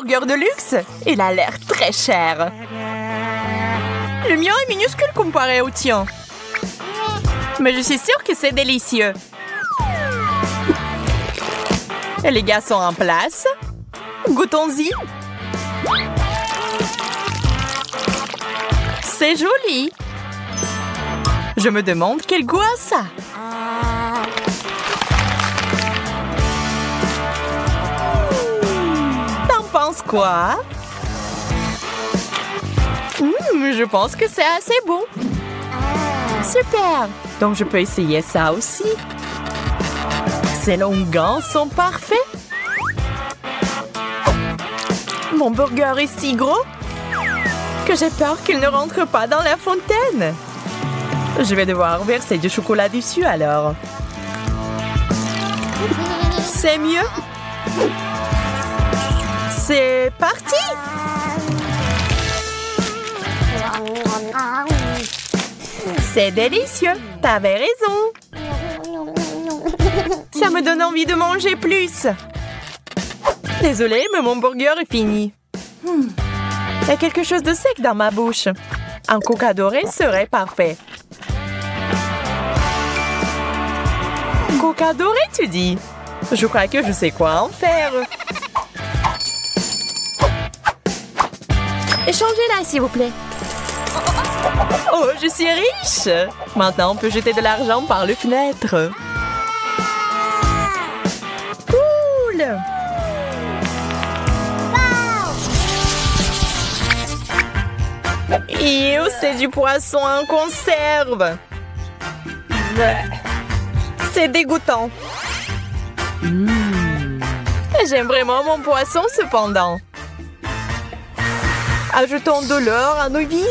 burger de luxe. Il a l'air très cher. Le mien est minuscule comparé au tien. Mais je suis sûre que c'est délicieux. Et les gars sont en place. Goûtons-y. C'est joli. Je me demande quel goût a ça. T'en penses quoi? Je pense que c'est assez bon. Super. Donc je peux essayer ça aussi. Ces longueurs sont parfaits. Mon burger est si gros que j'ai peur qu'il ne rentre pas dans la fontaine. Je vais devoir verser du chocolat dessus alors. C'est mieux. C'est parti! C'est délicieux. T'avais raison. Ça me donne envie de manger plus. Désolée, mais mon burger est fini. Il y a quelque chose de sec dans ma bouche. Un coca doré serait parfait. Coca doré, tu dis? Je crois que je sais quoi en faire. Échangez-la, s'il vous plaît. Oh, je suis riche! Maintenant, on peut jeter de l'argent par les fenêtres. Cool! Ew, c'est du poisson en conserve. C'est dégoûtant. J'aime vraiment mon poisson cependant. Ajoutons de l'or à nos vies.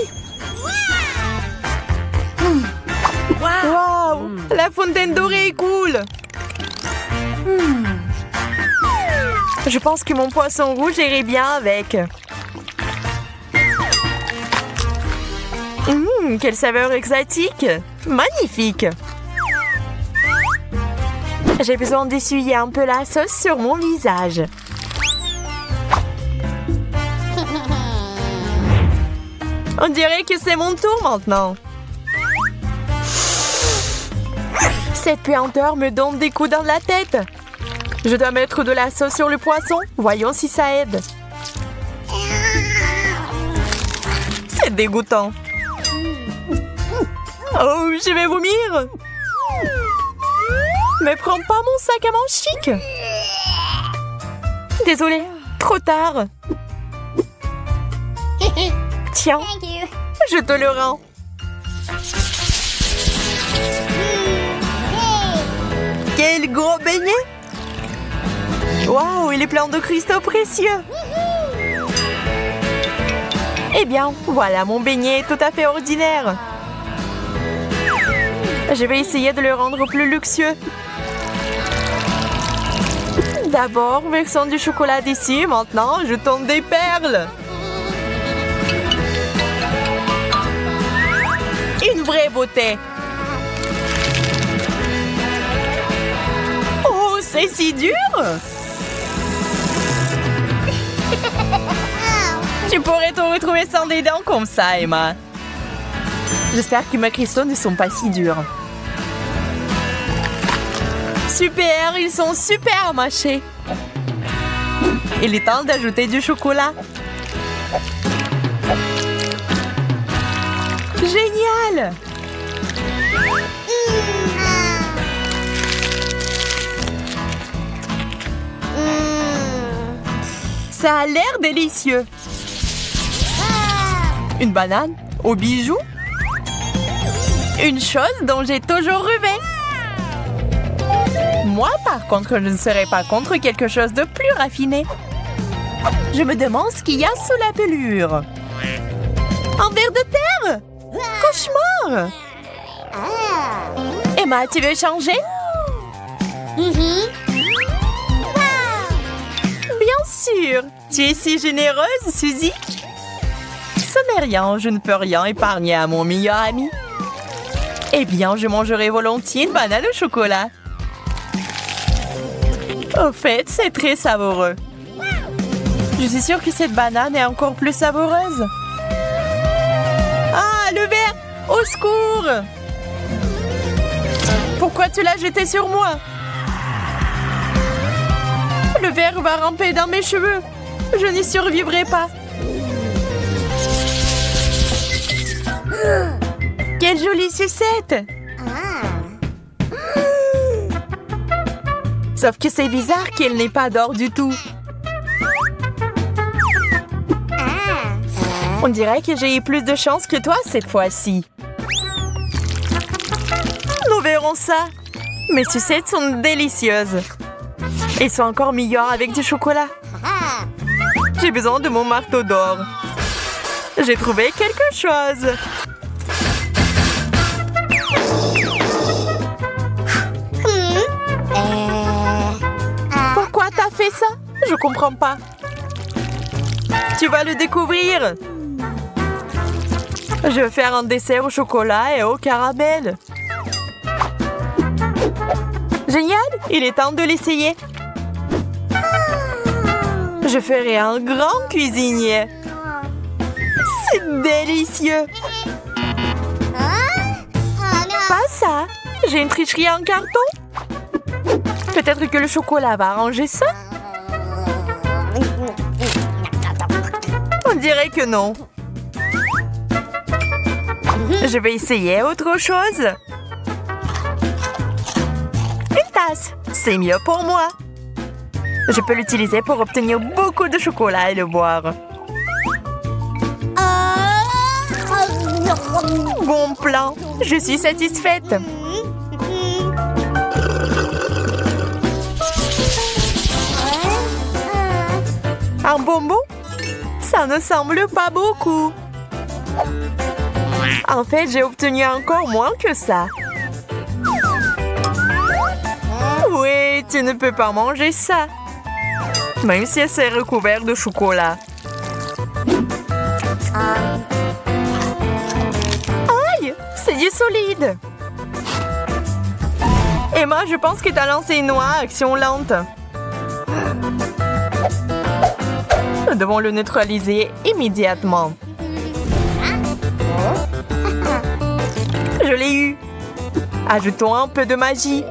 Wow! La fontaine dorée est cool. Je pense que mon poisson rouge irait bien avec. Quelle saveur exotique! Magnifique! J'ai besoin d'essuyer un peu la sauce sur mon visage. On dirait que c'est mon tour maintenant. Cette puanteur me donne des coups dans la tête. Je dois mettre de la sauce sur le poisson. Voyons si ça aide. C'est dégoûtant. Oh, je vais vomir. Mais prends pas mon sac à main chic. Désolée, trop tard. Tiens, je te le rends. Quel gros beignet! Waouh, il est plein de cristaux précieux. Eh bien, voilà, mon beignet est tout à fait ordinaire. Je vais essayer de le rendre plus luxueux. D'abord, versons du chocolat dessus. Maintenant, jetons des perles. Une vraie beauté. Oh, c'est si dur. Tu pourrais te retrouver sans des dents comme ça, Emma. J'espère que mes cristaux ne sont pas si durs. Super, ils sont super mâchés. Il est temps d'ajouter du chocolat. Génial! Ça a l'air délicieux. Une banane aux bijoux. Une chose dont j'ai toujours rêvé. Moi, par contre, je ne serais pas contre quelque chose de plus raffiné. Je me demande ce qu'il y a sous la pelure. Un ver de terre? Cauchemar! Emma, tu veux changer? Bien sûr! Tu es si généreuse, Suzy! Ce n'est rien, je ne peux rien épargner à mon meilleur ami. Eh bien, je mangerai volontiers une banane au chocolat. Au fait, c'est très savoureux. Je suis sûre que cette banane est encore plus savoureuse. Ah, le verre! Au secours! Pourquoi tu l'as jeté sur moi? Le verre va ramper dans mes cheveux. Je n'y survivrai pas. Quelle jolie sucette! Sauf que c'est bizarre qu'elle n'ait pas d'or du tout. On dirait que j'ai eu plus de chance que toi cette fois-ci. Nous verrons ça. Mes sucettes sont délicieuses. Elles sont encore meilleures avec du chocolat. J'ai besoin de mon marteau d'or. J'ai trouvé quelque chose. Pourquoi t'as fait ça? Je comprends pas. Tu vas le découvrir. Je vais faire un dessert au chocolat et au caramel. Génial! Il est temps de l'essayer. Je ferai un grand cuisinier. C'est délicieux. Pas ça. J'ai une tricherie en carton. Peut-être que le chocolat va arranger ça. On dirait que non. Je vais essayer autre chose. Une tasse, c'est mieux pour moi. Je peux l'utiliser pour obtenir beaucoup de chocolat et le boire. Bon plan, je suis satisfaite. Un bonbon? Ça ne semble pas beaucoup. En fait, j'ai obtenu encore moins que ça. Oui, tu ne peux pas manger ça. Même si c'est recouvert de chocolat. Aïe, c'est du solide. Emma, je pense que tu as lancé une noix à action lente. Nous devons le neutraliser immédiatement. Je l'ai eu. Ajoutons un peu de magie.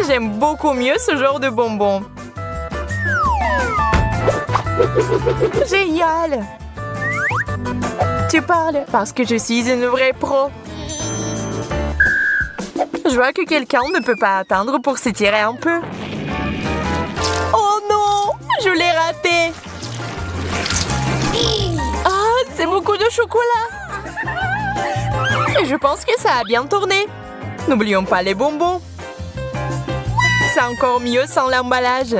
J'aime beaucoup mieux ce genre de bonbons. Génial! Tu parles parce que je suis une vraie pro. Je vois que quelqu'un ne peut pas attendre pour s'étirer un peu. Oh non! Je l'ai raté! Ah, c'est beaucoup de chocolat! Et je pense que ça a bien tourné. N'oublions pas les bonbons. C'est encore mieux sans l'emballage.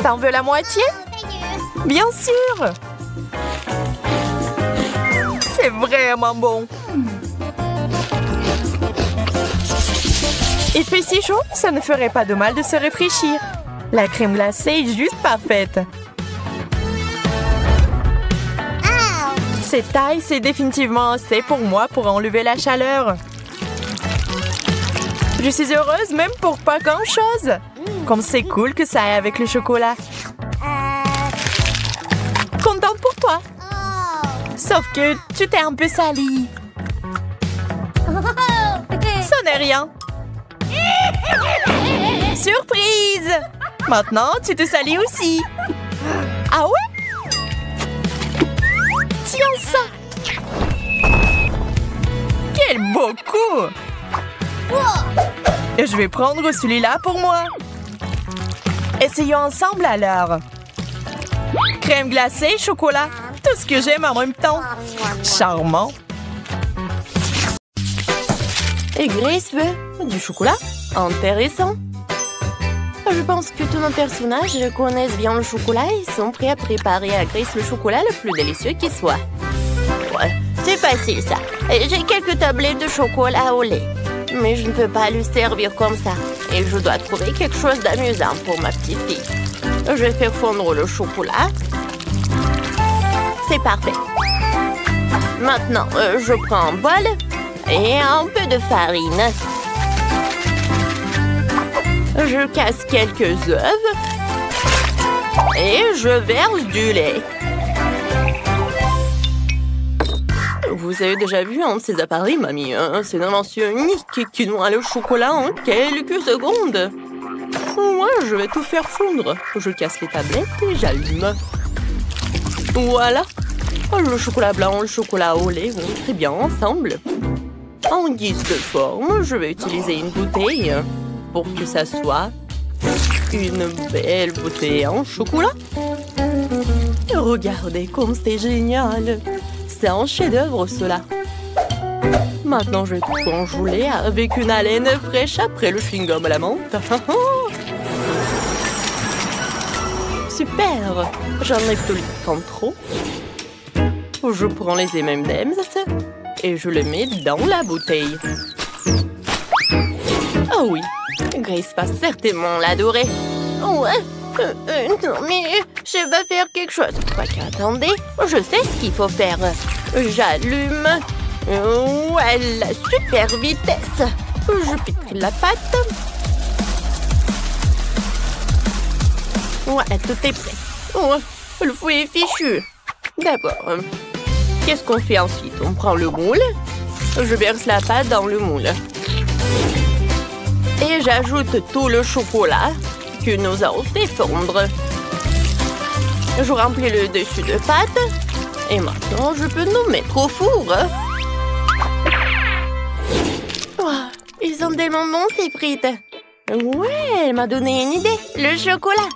T'en veux la moitié? Bien sûr! C'est vraiment bon. Il fait si chaud, ça ne ferait pas de mal de se rafraîchir. La crème glacée est juste parfaite. Cette taille, c'est définitivement assez pour moi pour enlever la chaleur. Je suis heureuse même pour pas grand-chose. Comme c'est cool que ça aille avec le chocolat. Contente pour toi. Sauf que tu t'es un peu salie. Ça n'est rien. Surprise! Maintenant, tu te salis aussi. Ah ouais? Tiens ça! Quel beau coup! Et je vais prendre celui-là pour moi. Essayons ensemble alors. Crème glacée, chocolat. Tout ce que j'aime en même temps. Charmant. Et Grace veut du chocolat? Intéressant. Je pense que tous nos personnages connaissent bien le chocolat et sont prêts à préparer à Grace le chocolat le plus délicieux qui soit. Ouais, c'est facile ça. J'ai quelques tablettes de chocolat au lait. Mais je ne peux pas le servir comme ça. Et je dois trouver quelque chose d'amusant pour ma petite fille. Je vais faire fondre le chocolat. C'est parfait. Maintenant, je prends un bol et un peu de farine. Je casse quelques œufs. Et je verse du lait. Vous avez déjà vu un de ces appareils, mamie? C'est une invention unique qui noie le chocolat en quelques secondes. Moi, je vais tout faire fondre. Je casse les tablettes et j'allume. Voilà. Le chocolat blanc et le chocolat au lait vont très bien ensemble. En guise de forme, je vais utiliser une bouteille pour que ça soit une belle bouteille en chocolat. Regardez comme c'est génial. C'est un chef-d'œuvre, cela. Maintenant, je vais tout congeler avec une haleine fraîche après le chewing-gum à la menthe. Super! J'enlève tout le temps trop. Je prends les M&M's et je les mets dans la bouteille. Oh oui, Grace va certainement l'adorer. Ouais, non mais je vais faire quelque chose. Attendez, je sais ce qu'il faut faire. J'allume. Ouais, la super vitesse. Je pétris la pâte. Voilà, tout est prêt. Oh, le fouet est fichu. D'abord, qu'est-ce qu'on fait ensuite? On prend le moule. Je verse la pâte dans le moule. Et j'ajoute tout le chocolat que nous avons fait fondre. Je remplis le dessus de pâte. Et maintenant, je peux nous mettre au four. Oh, ils sont tellement bons, ces frites. Ouais, elle m'a donné une idée. Le chocolat.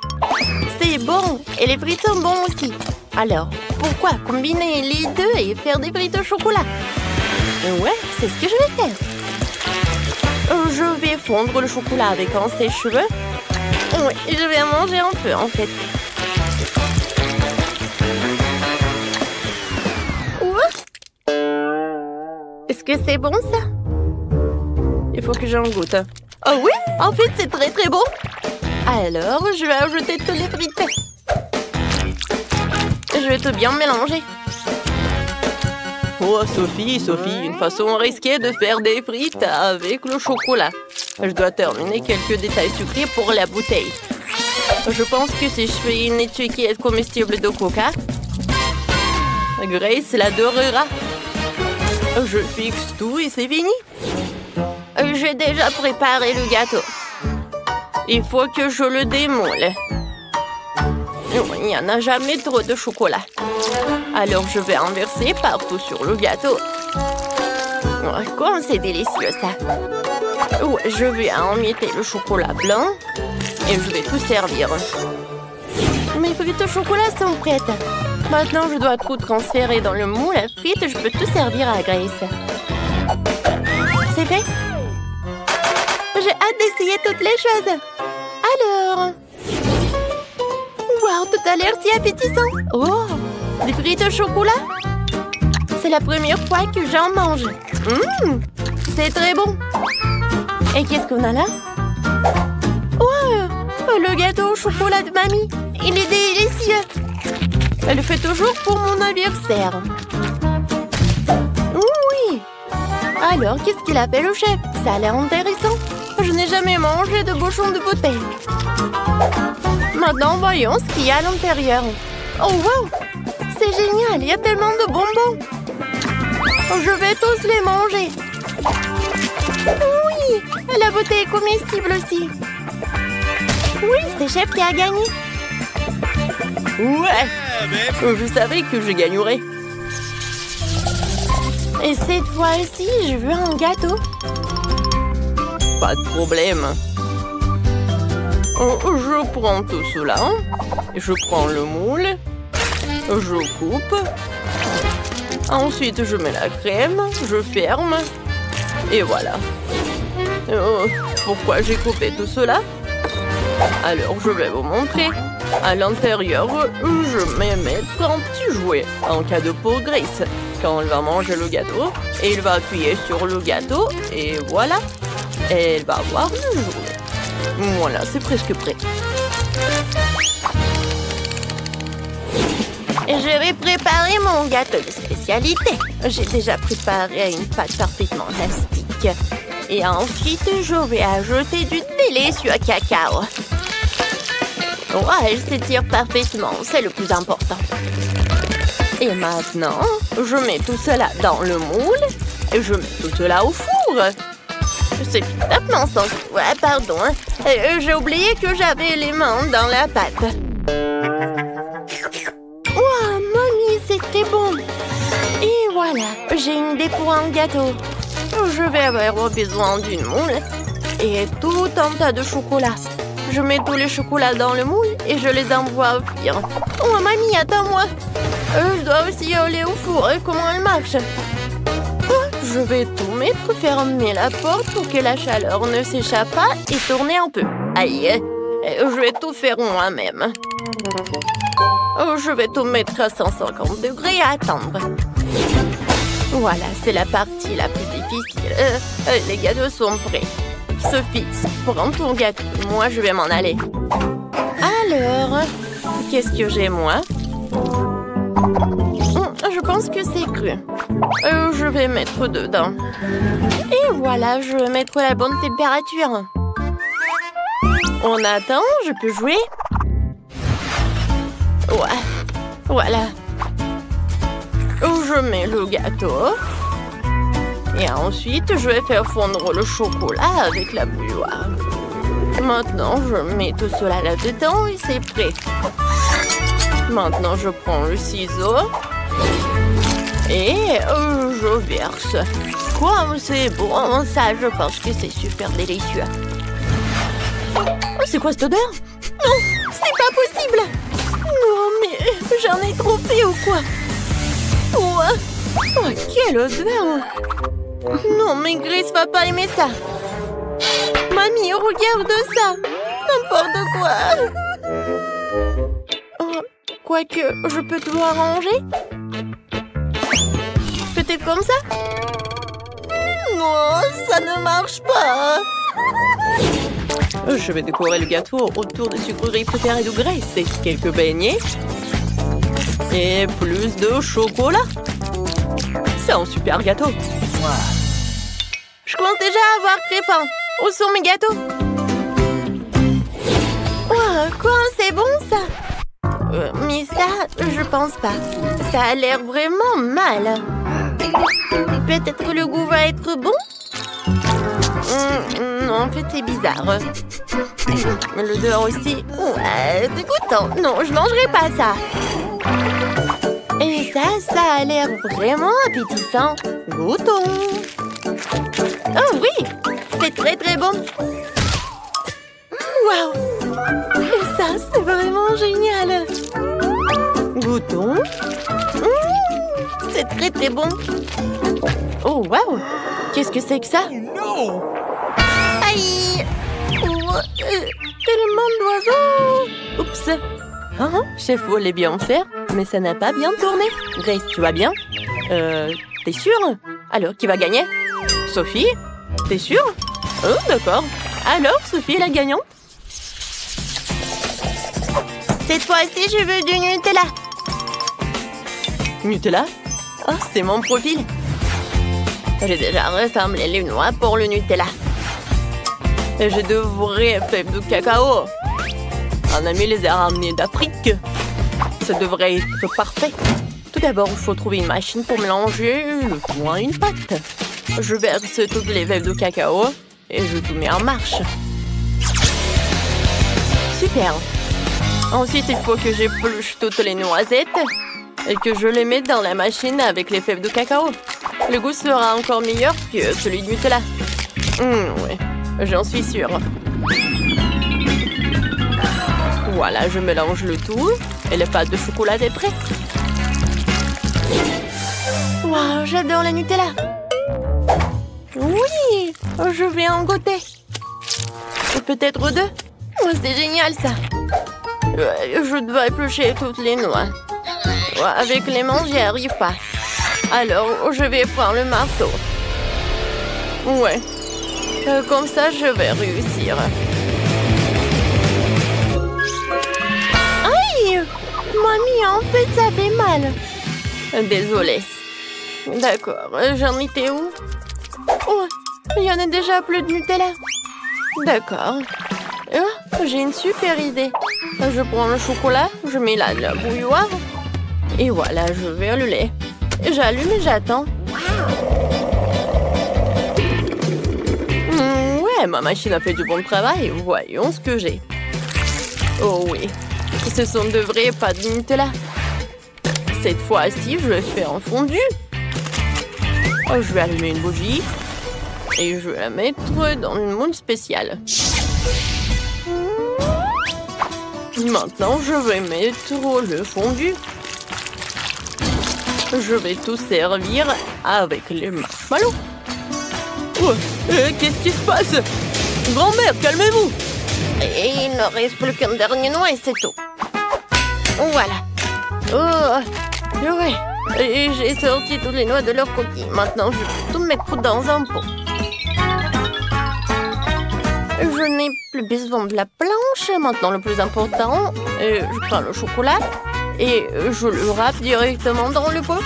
C'est bon. Et les frites sont bons aussi. Alors, pourquoi combiner les deux et faire des frites au chocolat? Ouais, c'est ce que je vais faire. Je vais fondre le chocolat avec un sèche-cheveux. Oui, je vais en manger un peu, en fait. Est-ce que c'est bon, ça? Il faut que j'en goûte. Oh oui, en fait, c'est très très bon. Alors, je vais ajouter tous les frites. Je vais tout bien mélanger. Oh, Sophie, une façon risquée de faire des frites avec le chocolat. Je dois terminer quelques détails sucrés pour la bouteille. Je pense que si je fais une étiquette comestible de coca, Grace l'adorera. Je fixe tout et c'est fini. J'ai déjà préparé le gâteau. Il faut que je le démoule. Il n'y en a jamais trop de chocolat. Alors je vais en verser partout sur le gâteau. Oh, comme c'est délicieux ça. Ouais, je vais emietter le chocolat blanc et je vais tout servir. Mes frites au chocolat sont prêtes. Maintenant je dois tout transférer dans le moule à frites. Je peux tout servir à Grace. C'est fait? J'ai hâte d'essayer toutes les choses. Alors... Wow, tout a l'air si appétissant. Oh, des frites au chocolat? C'est la première fois que j'en mange. C'est très bon. Et qu'est-ce qu'on a là? Wow, le gâteau au chocolat de mamie. Il est délicieux. Elle le fait toujours pour mon anniversaire. Oui. Alors, qu'est-ce qu'il a fait le chef? Ça a l'air intéressant. Je n'ai jamais mangé de bouchon de bouteille. Maintenant, voyons ce qu'il y a à l'intérieur. Oh, wow! C'est génial, il y a tellement de bonbons. Je vais tous les manger. Oui! La bouteille est comestible aussi. Oui, c'est Chef qui a gagné. Ouais! Je savais que je gagnerais. Et cette fois-ci, je veux un gâteau. Pas de problème. Je prends tout cela. Je prends le moule. Je coupe. Ensuite, je mets la crème. Je ferme. Et voilà. Pourquoi j'ai coupé tout cela? Alors, je vais vous montrer. À l'intérieur, je vais mettre un petit jouet en cadeau pour Grace. Quand elle va manger le gâteau, elle va appuyer sur le gâteau et voilà. Elle va avoir le jouet. Voilà, c'est presque prêt. Et je vais préparer mon gâteau de spécialité. J'ai déjà préparé une pâte parfaitement élastique. Et ensuite, je vais ajouter du délicieux cacao. Ouais, elle s'étire parfaitement, c'est le plus important. Et maintenant, je mets tout cela dans le moule et je mets tout cela au four. C'est complètement sans... Ouais, pardon. J'ai oublié que j'avais les mains dans la pâte. Wow, mamie, c'est très bon. Et voilà, j'ai une idée pour un gâteau. Je vais avoir besoin d'une moule et tout un tas de chocolat. Je mets tous les chocolats dans le moule et je les envoie au four. Oh, mamie, attends-moi. Je dois aussi aller au four. Comment elle marche? Je vais tout mettre, fermer la porte pour que la chaleur ne s'échappe pas et tourner un peu. Aïe, je vais tout faire moi-même. Je vais tout mettre à 150 degrés et attendre. Voilà, c'est la partie la plus difficile. Les gâteaux sont prêts. Sophie, prends ton gâteau. Moi, je vais m'en aller. Alors, qu'est-ce que j'ai, moi? Je pense que c'est cru. Je vais mettre dedans. Et voilà, je vais mettre la bonne température. On attend, je peux jouer? Ouais, voilà. Je mets le gâteau. Et ensuite, je vais faire fondre le chocolat avec la bouilloire. Maintenant, je mets tout cela là-dedans et c'est prêt. Maintenant, je prends le ciseau. Et je verse. Quoi, c'est bon, ça, je pense que c'est super délicieux. Oh, c'est quoi cette odeur? Non, c'est pas possible. Non, mais j'en ai trop fait ou quoi? Oh, quelle odeur! Non, mais Grace va pas aimer ça. Mamie, regarde ça. N'importe quoi. Quoique, je peux tout arranger? Peut-être comme ça? Non, ça ne marche pas. Je vais décorer le gâteau autour des sucreries préférées de Grace et quelques beignets. Et plus de chocolat. C'est un super gâteau. Wow. Je commence déjà à avoir très faim. Où sont mes gâteaux? Wow, quoi, c'est bon ça? Mais ça, je pense pas. Ça a l'air vraiment mal. Peut-être le goût va être bon? Non, en fait, c'est bizarre. L'odeur aussi. Dégoûtant. Non, je mangerai pas ça. Et ça a l'air vraiment appétissant. Goûtons. Oh oui, c'est très très bon. Waouh! Et ça, c'est vraiment génial. Goûtons. C'est très très bon. Oh waouh! Qu'est-ce que c'est que ça? Aïe! Tellement d'oiseaux! Oups! Chef voulait bien faire, mais ça n'a pas bien tourné. Grace, tu vas bien? T'es sûre? Alors, qui va gagner? Sophie? T'es sûre? Oh, d'accord. Alors, Sophie est la gagnante? Cette fois-ci, je veux du Nutella. Nutella? Oh, c'est mon profil. J'ai déjà rassemblé les noix pour le Nutella. Et je devrais faire du cacao. Un ami les a ramenés d'Afrique. Ça devrait être parfait. Tout d'abord, il faut trouver une machine pour mélanger le tout en une pâte. Je verse toutes les fèves de cacao et je tout mets en marche. Super. Ensuite, il faut que j'épluche toutes les noisettes et que je les mette dans la machine avec les fèves de cacao. Le goût sera encore meilleur que celui de Nutella. Oui, j'en suis sûre. Voilà, je mélange le tout et la pâte de chocolat est prête. Waouh, j'adore la Nutella. Oui, je vais en goûter. Et peut-être deux. Oh, c'est génial ça. Je dois éplucher toutes les noix. Avec les mains, j'y arrive pas. Alors, je vais prendre le marteau. Ouais. Comme ça, je vais réussir. Aïe! Mamie, en fait, ça fait mal. Désolée. D'accord, j'en étais où? Oh, Il y en a déjà plus de Nutella. D'accord. J'ai une super idée. Je prends le chocolat, je mets là de la bouilloire. Et voilà, je verse le lait. J'allume et j'attends. Ouais, ma machine a fait du bon travail. Voyons ce que j'ai. Oh oui, ce sont de vrais pâtes de Nutella. Cette fois-ci, je vais faire un fondu. Je vais allumer une bougie. Et je vais la mettre dans une moule spéciale. Maintenant, je vais mettre le fondu. Je vais tout servir avec les marshmallows. Qu'est-ce qui se passe? Grand-mère, calmez-vous! Et il ne reste plus qu'un dernier noix et c'est tout. Voilà. Ouais. Et j'ai sorti toutes les noix de leur coquille. Maintenant, je vais tout mettre dans un pot. Je n'ai plus besoin de la planche. Maintenant, le plus important, je prends le chocolat et je le râpe directement dans le pot.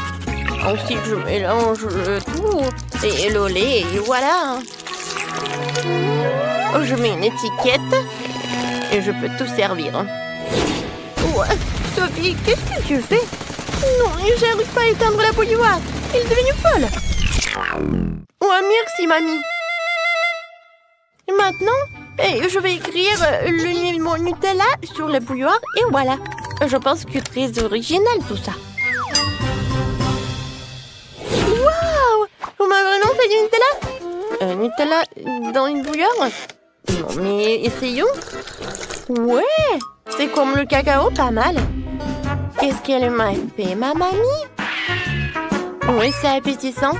Ensuite, je mélange le tout et le lait et voilà. Je mets une étiquette et je peux tout servir. Ouais, Sophie, qu'est-ce que tu fais? Non, j'arrive pas à éteindre la bouilloire. Elle est devenue folle. Ouais, merci, mamie. Et maintenant, je vais écrire le mot Nutella sur la bouilloire et voilà. Je pense que c'est très original tout ça. Waouh! On m'a vraiment fait du Nutella? Nutella dans une bouilloire? Non, mais essayons. Ouais, c'est comme le cacao, pas mal. Qu'est-ce qu'elle m'a fait, ma mamie? Oui, c'est appétissant.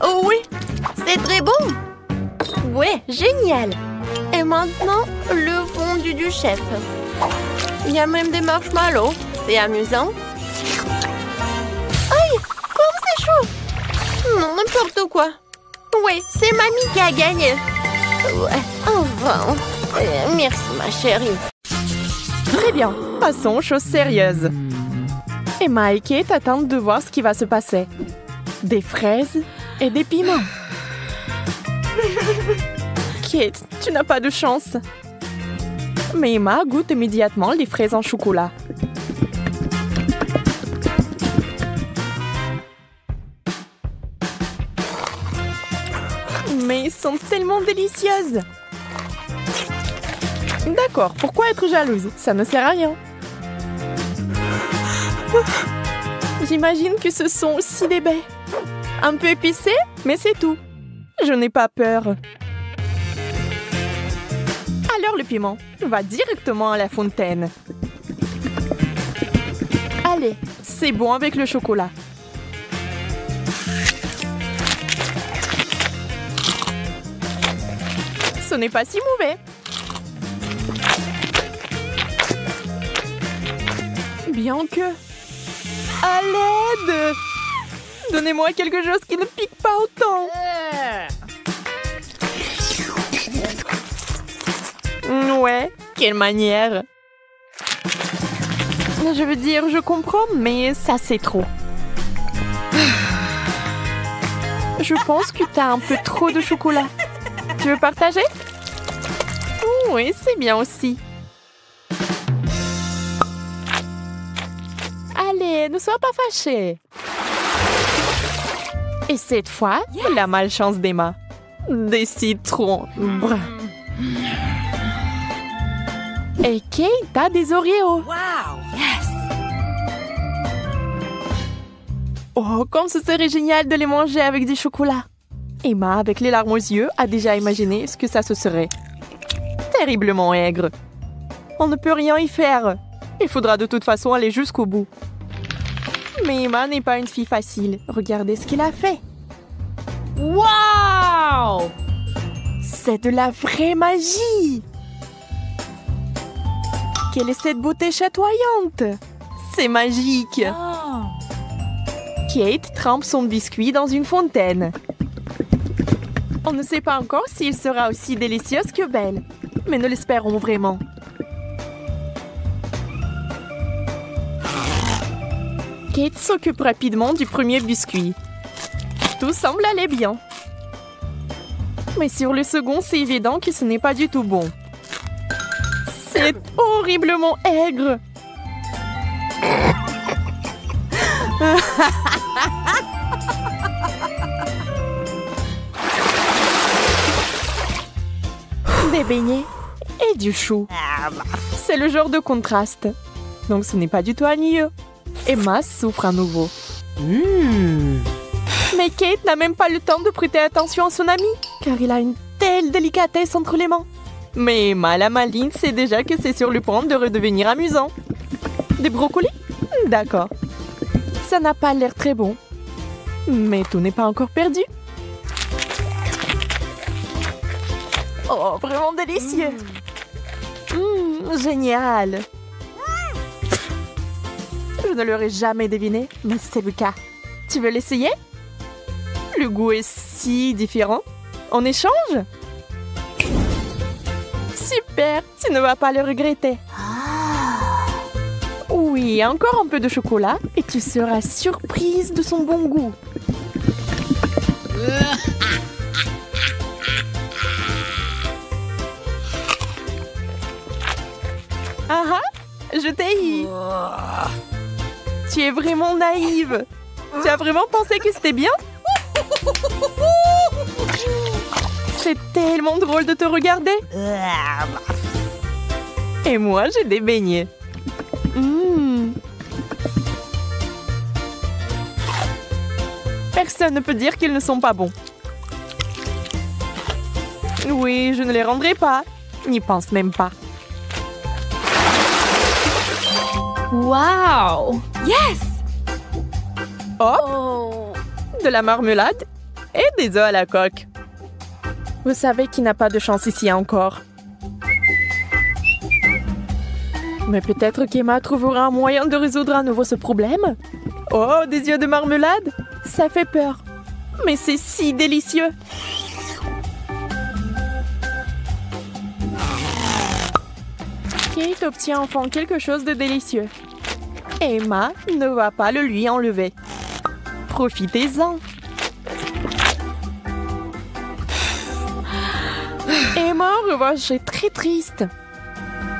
Oh oui, c'est très bon. Ouais, génial. Et maintenant, le fondu du chef. Il y a même des marshmallows. C'est amusant. Aïe, comme c'est chaud. Non, n'importe quoi. Ouais, c'est mamie qui a gagné. Ouais, enfin. Merci, ma chérie. Très bien, passons aux choses sérieuses. Emma et Kate attendent de voir ce qui va se passer. Des fraises et des piments. Kate, tu n'as pas de chance. Mais Emma goûte immédiatement les fraises en chocolat. Mais elles sont tellement délicieuses. D'accord, pourquoi être jalouse? Ça ne sert à rien. J'imagine que ce sont aussi des baies. Un peu épicé, mais c'est tout. Je n'ai pas peur. Alors le piment va directement à la fontaine. Allez, c'est bon avec le chocolat. Ce n'est pas si mauvais. Bien que... À l'aide! Donnez-moi quelque chose qui ne pique pas autant. Ouais, quelle manière. Je veux dire, je comprends, mais ça c'est trop. Je pense que t'as un peu trop de chocolat. Tu veux partager? Oui, c'est bien aussi. Allez, ne sois pas fâchée. Et cette fois, la malchance d'Emma. Des citrons. Brr. Et Kate a des Oreos. Wow! Yes! Oh, comme ce serait génial de les manger avec du chocolat. Emma, avec les larmes aux yeux, a déjà imaginé ce que ça se serait. Terriblement aigre. On ne peut rien y faire. Il faudra de toute façon aller jusqu'au bout. Mais Emma n'est pas une fille facile. Regardez ce qu'il a fait. Waouh! C'est de la vraie magie! Quelle est cette beauté chatoyante? C'est magique! Oh. Kate trempe son biscuit dans une fontaine. On ne sait pas encore s'il sera aussi délicieux que belle, mais nous l'espérons vraiment. Kate s'occupe rapidement du premier biscuit. Tout semble aller bien. Mais sur le second, c'est évident que ce n'est pas du tout bon. C'est horriblement aigre. Des beignets et du chou. C'est le genre de contraste. Donc ce n'est pas du tout ennuyeux. Emma souffre à nouveau. Mais Kate n'a même pas le temps de prêter attention à son ami, car il a une telle délicatesse entre les mains. Mais Emma, la maligne, sait déjà que c'est sur le point de redevenir amusant. Des brocolis? D'accord. Ça n'a pas l'air très bon. Mais tout n'est pas encore perdu. Oh, vraiment délicieux. Génial. Je ne l'aurais jamais deviné, mais c'est le cas. Tu veux l'essayer? Le goût est si différent. On échange? Super, tu ne vas pas le regretter. Oui, encore un peu de chocolat et tu seras surprise de son bon goût. Ah ah, je t'ai eu. Tu es vraiment naïve. Tu as vraiment pensé que c'était bien? C'est tellement drôle de te regarder. Et moi, j'ai des beignets. Personne ne peut dire qu'ils ne sont pas bons. Oui, je ne les rendrai pas. N'y pense même pas. Wow! Yes! Oh! De la marmelade et des œufs à la coque. Vous savez qui n'a pas de chance ici encore. Mais peut-être qu'Emma trouvera un moyen de résoudre à nouveau ce problème. Oh, des yeux de marmelade? Ça fait peur. Mais c'est si délicieux. Kate obtient enfin quelque chose de délicieux. Emma ne va pas le lui enlever. Profitez-en. Emma, en revanche, est très triste.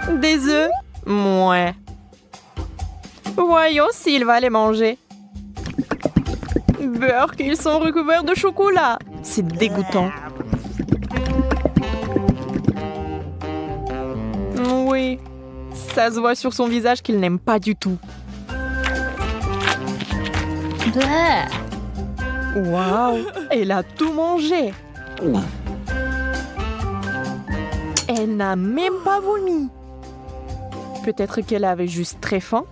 Des œufs? Mouais. Voyons s'il va les manger. Beurre qu'ils sont recouverts de chocolat. C'est dégoûtant. Oui, ça se voit sur son visage qu'il n'aime pas du tout. Waouh, elle a tout mangé. Elle n'a même pas vomi. Peut-être qu'elle avait juste très faim.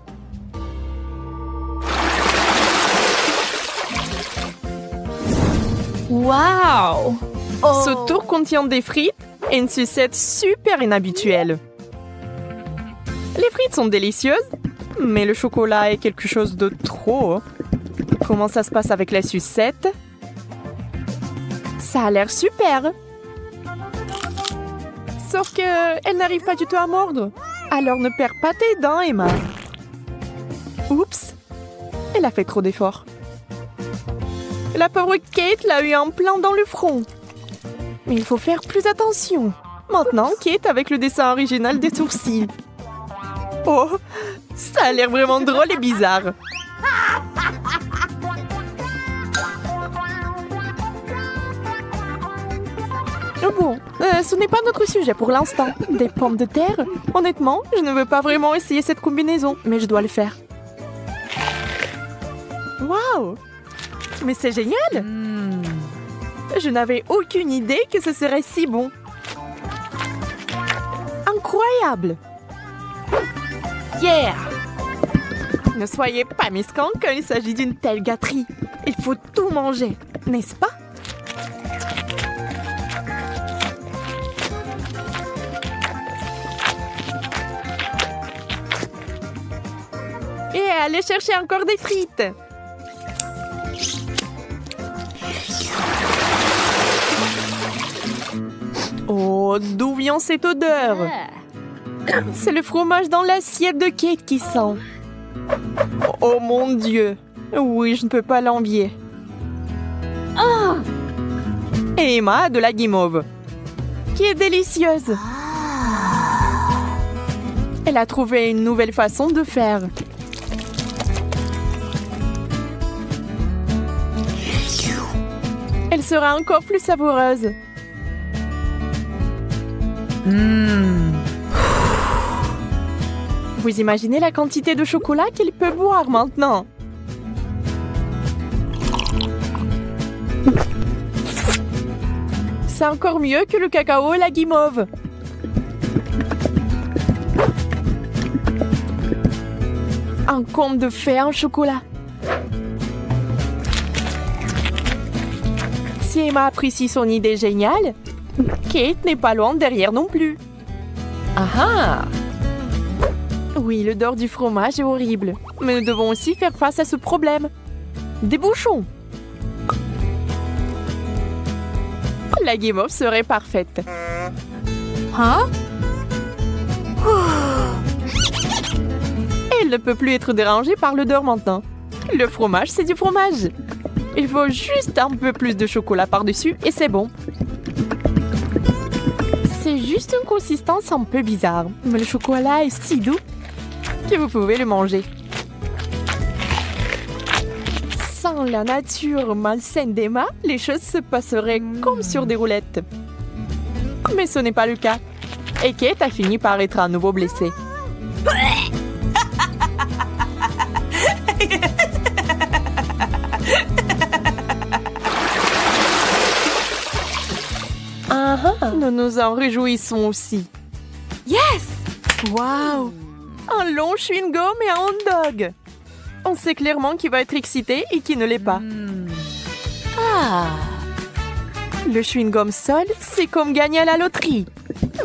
Wow! Ce tour contient des frites et une sucette super inhabituelle. Les frites sont délicieuses, mais le chocolat est quelque chose de trop. Comment ça se passe avec la sucette? Ça a l'air super. Sauf que elle n'arrive pas du tout à mordre. Alors ne perds pas tes dents, Emma. Oups, elle a fait trop d'efforts. La pauvre Kate l'a eu un plan dans le front. Mais il faut faire plus attention. Maintenant, Kate avec le dessin original des sourcils. Oh, ça a l'air vraiment drôle et bizarre. Bon, ce n'est pas notre sujet pour l'instant. Des pommes de terre? Honnêtement, je ne veux pas vraiment essayer cette combinaison, mais je dois le faire. Waouh! Mais c'est génial! Je n'avais aucune idée que ce serait si bon. Incroyable! Yeah! Ne soyez pas mesquins quand il s'agit d'une telle gâterie. Il faut tout manger, n'est-ce pas? Et allez chercher encore des frites. Oh, d'où vient cette odeur? C'est le fromage dans l'assiette de Kate qui sent. Oh mon Dieu! Oui, je ne peux pas l'envier. Et Emma a de la guimauve, qui est délicieuse. Elle a trouvé une nouvelle façon de faire. Elle sera encore plus savoureuse. Vous imaginez la quantité de chocolat qu'elle peut boire maintenant? C'est encore mieux que le cacao et la guimauve. Un conte de fées en chocolat. Si Emma apprécie son idée géniale, Kate n'est pas loin derrière non plus. Ah ah! Oui, l'odeur du fromage est horrible, mais nous devons aussi faire face à ce problème. Des bouchons. La guimauve serait parfaite. Huh? Elle ne peut plus être dérangée par l'odeur maintenant. Le fromage, c'est du fromage. Il faut juste un peu plus de chocolat par-dessus et c'est bon. C'est juste une consistance un peu bizarre, mais le chocolat est si doux que vous pouvez le manger. Sans la nature malsaine d'Emma, les choses se passeraient comme sur des roulettes. Mais ce n'est pas le cas. Et Kate a fini par être à nouveau blessée. Nous nous en réjouissons aussi. Yes! Waouh! Un long chewing-gum et un hot dog. On sait clairement qui va être excité et qui ne l'est pas. Le chewing-gum seul, c'est comme gagner à la loterie.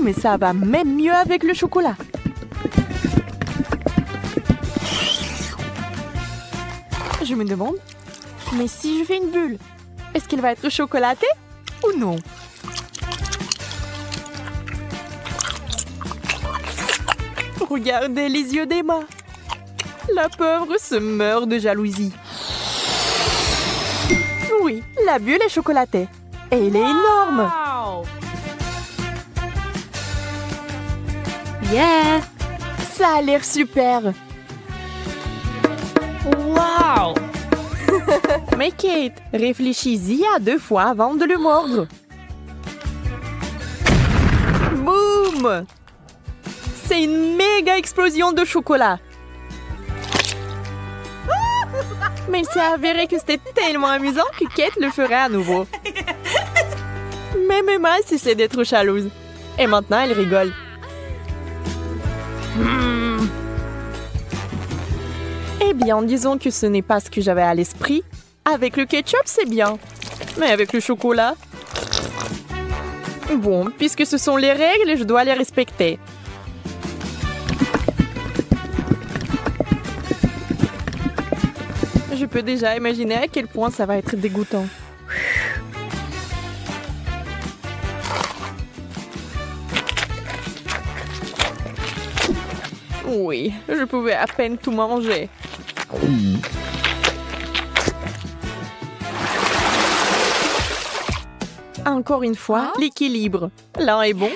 Mais ça va même mieux avec le chocolat. Je me demande, mais si je fais une bulle, est-ce qu'elle va être chocolatée ou non? Regardez les yeux d'Emma. La pauvre se meurt de jalousie. Oui, la bulle est chocolatée. Et elle est énorme. Wow. Yeah! Ça a l'air super. Wow! Mais Kate, réfléchis-y à 2 fois avant de le mordre. Boum! C'est une méga explosion de chocolat. Mais il s'est avéré que c'était tellement amusant que Kate le ferait à nouveau. Même Emma cessait d'être jalouse. Et maintenant, elle rigole. Eh bien, disons que ce n'est pas ce que j'avais à l'esprit. Avec le ketchup, c'est bien. Mais avec le chocolat... Bon, puisque ce sont les règles, je dois les respecter. Je peux déjà imaginer à quel point ça va être dégoûtant. Oui, je pouvais à peine tout manger. Encore une fois, l'équilibre. L'un est bon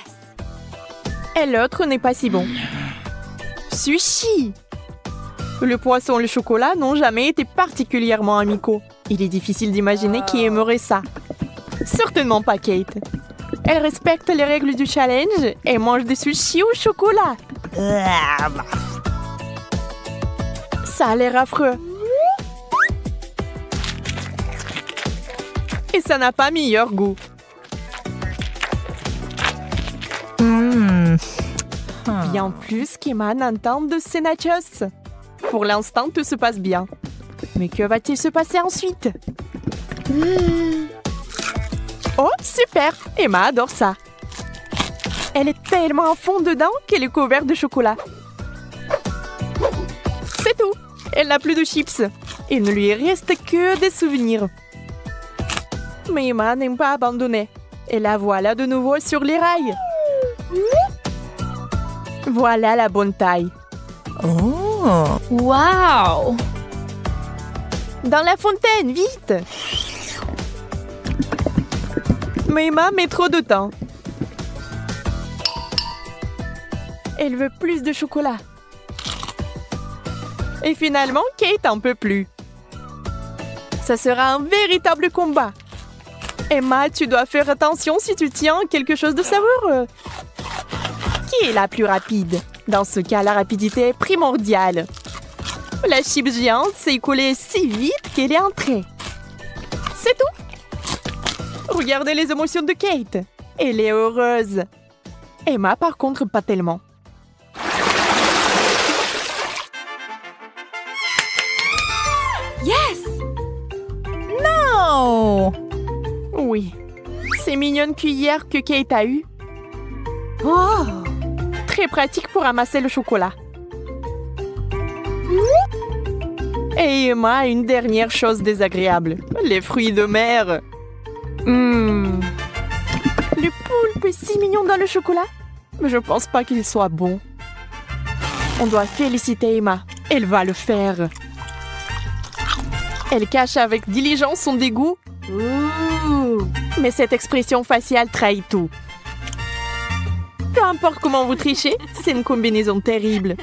et l'autre n'est pas si bon. Sushi! Le poisson et le chocolat n'ont jamais été particulièrement amicaux. Il est difficile d'imaginer qui aimerait ça. Certainement pas Kate. Elle respecte les règles du challenge et mange des sushis au chocolat. Ça a l'air affreux. Et ça n'a pas meilleur goût. Bien plus qu'Emma n'entend de ces nachos. Pour l'instant, tout se passe bien. Mais que va-t-il se passer ensuite? Oh, super! Emma adore ça. Elle est tellement à fond dedans qu'elle est couverte de chocolat. C'est tout. Elle n'a plus de chips. Il ne lui reste que des souvenirs. Mais Emma n'aime pas abandonner. Et la voilà de nouveau sur les rails. Voilà la bonne taille. Wow! Dans la fontaine, vite! Mais Emma met trop de temps. Elle veut plus de chocolat. Et finalement, Kate en peut plus. Ça sera un véritable combat. Emma, tu dois faire attention si tu tiens quelque chose de savoureux. Qui est la plus rapide? Dans ce cas, la rapidité est primordiale. La chips géante s'est écoulée si vite qu'elle est entrée. C'est tout. Regardez les émotions de Kate. Elle est heureuse. Emma, par contre, pas tellement. Yes! No! Oui. Ces mignonnes cuillères que Kate a eues. Oh! Très pratique pour amasser le chocolat. Et Emma a une dernière chose désagréable. Les fruits de mer. Le poulpe est si mignon dans le chocolat. Mais je pense pas qu'il soit bon. On doit féliciter Emma. Elle va le faire. Elle cache avec diligence son dégoût. Mais cette expression faciale trahit tout. Peu importe comment vous trichez, c'est une combinaison terrible.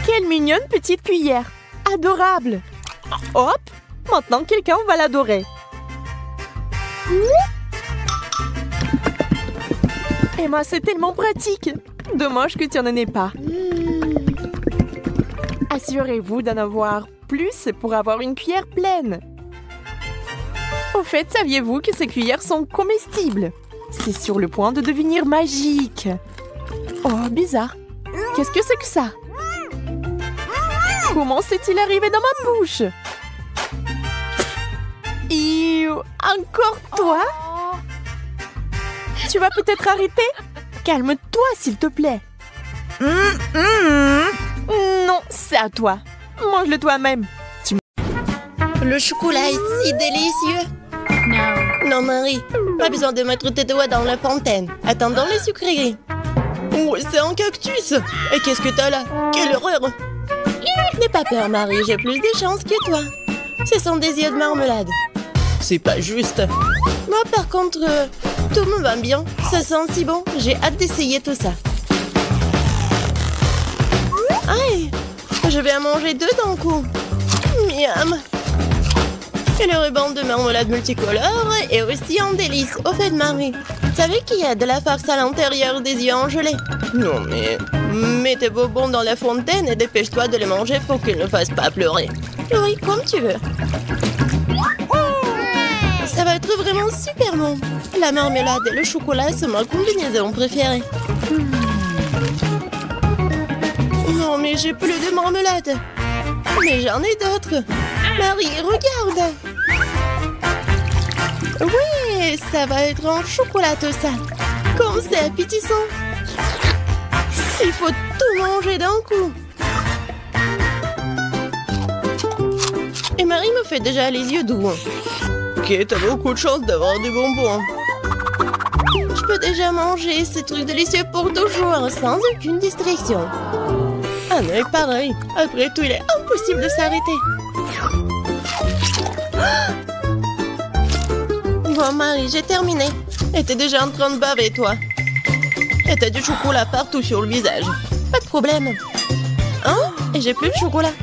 Quelle mignonne petite cuillère. Adorable. Hop, maintenant quelqu'un va l'adorer. Emma, c'est tellement pratique. Dommage que tu n'en aies pas. Assurez-vous d'en avoir plus pour avoir une cuillère pleine. Au fait, saviez-vous que ces cuillères sont comestibles? C'est sur le point de devenir magique. Oh, bizarre. Qu'est-ce que c'est que ça? Comment s'est-il arrivé dans ma bouche? Encore toi? Tu vas peut-être arrêter? Calme-toi, s'il te plaît. Non, c'est à toi. Mange-le toi-même. Le chocolat est si délicieux. Non, Marie, pas besoin de mettre tes doigts dans la fontaine. Attendons les sucreries. Oh, c'est un cactus. Et qu'est-ce que t'as là? Quelle horreur! N'aie pas peur, Marie, j'ai plus de chance que toi. Ce sont des yeux de marmelade. C'est pas juste. Moi, par contre, tout me va bien. Ça sent si bon. J'ai hâte d'essayer tout ça. Aïe! Je vais en manger deux d'un coup. Miam! Et le ruban de marmelade multicolore est aussi un délice. Au fait, Marie, tu savais qu'il y a de la farce à l'intérieur des yeux en gelée? Non, mais... Mets tes bonbons dans la fontaine et dépêche-toi de les manger pour qu'ils ne fassent pas pleurer. Oui, comme tu veux. Ça va être vraiment super bon. La marmelade et le chocolat sont ma combinaison préférée. Non, mais j'ai plus de marmelade. Mais j'en ai d'autres. Marie, regarde. Oui, ça va être en chocolat tout ça. Comme c'est appétissant. Il faut tout manger d'un coup. Et Marie me fait déjà les yeux doux. Ok, t'as beaucoup de chance d'avoir des bonbons. Je peux déjà manger ces trucs délicieux pour toujours, sans aucune distraction. Un œil pareil. Après tout, il est impossible de s'arrêter. Bon, Marie, j'ai terminé. Et t'es déjà en train de baver, toi. Et t'as du chocolat partout sur le visage. Pas de problème. Hein? Et j'ai plus de chocolat.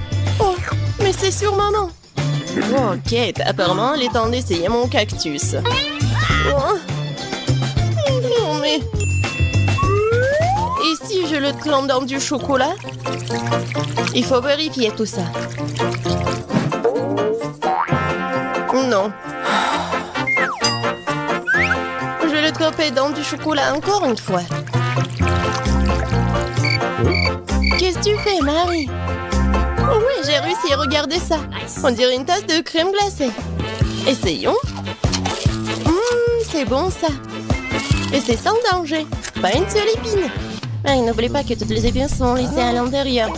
Oh, mais c'est sur maman. Ok, apparemment, il est temps d'essayer mon cactus. Oh. Non, mais... Et si je le trempe dans du chocolat? Il faut vérifier tout ça. Non. Je vais le tremper dans du chocolat encore une fois. Qu'est-ce que tu fais, Marie? Oh oui, j'ai réussi, regardez ça. On dirait une tasse de crème glacée. Essayons. C'est bon ça. Et c'est sans danger. Pas une seule épine. Marie, n'oublie pas que toutes les épines sont laissées à l'intérieur.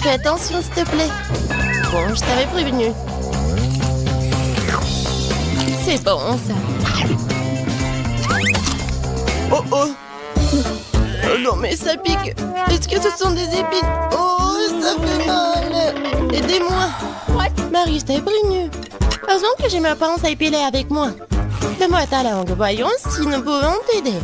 Fais attention, s'il te plaît. Bon, je t'avais prévenu. C'est bon ça. Oh oh. Oh non, mais ça pique. Est-ce que ce sont des épines? Oh, ça fait mal. Aidez-moi. Marie, je t'ai prévenu. Heureusement que j'ai ma pince à épiler avec moi. Donne-moi ta langue, voyons si nous pouvons t'aider.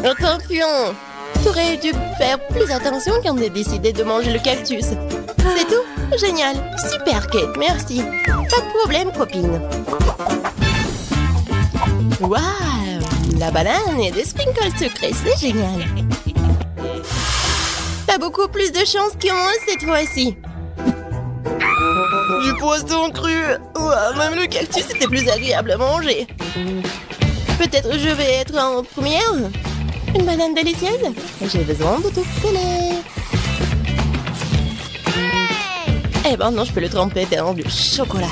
Attention. Tu aurais dû faire plus attention quand tu as décidé de manger le cactus. C'est tout? Génial. Super, Kate, merci. Pas de problème, copine. Waouh! La banane et des sprinkles sucrés, c'est génial. T'as beaucoup plus de chance que moi cette fois-ci. Du poisson cru. Ouah, même le cactus était plus agréable à manger. Peut-être je vais être en première. Une banane délicieuse. J'ai besoin de tout coller. Eh ben non, je peux le tremper dans du chocolat.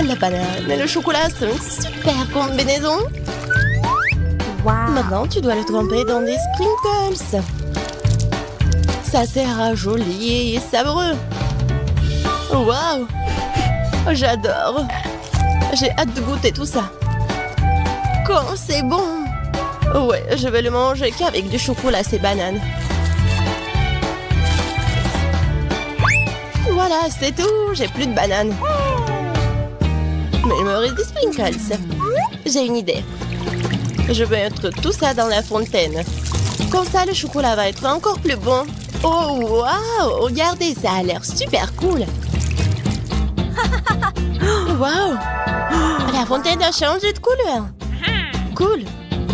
La banane et le chocolat, c'est une super combinaison. Wow. Maintenant, tu dois le tremper dans des sprinkles. Ça sera joli et savoureux. Waouh! J'adore. J'ai hâte de goûter tout ça. Quand c'est bon! Ouais, je vais le manger qu'avec du chocolat, ces bananes. Voilà, c'est tout. J'ai plus de bananes. Mais il me reste des sprinkles. J'ai une idée. Je vais mettre tout ça dans la fontaine. Comme ça, le chocolat va être encore plus bon. Oh, waouh! Regardez, ça a l'air super cool. Waouh! La fontaine a changé de couleur. Cool.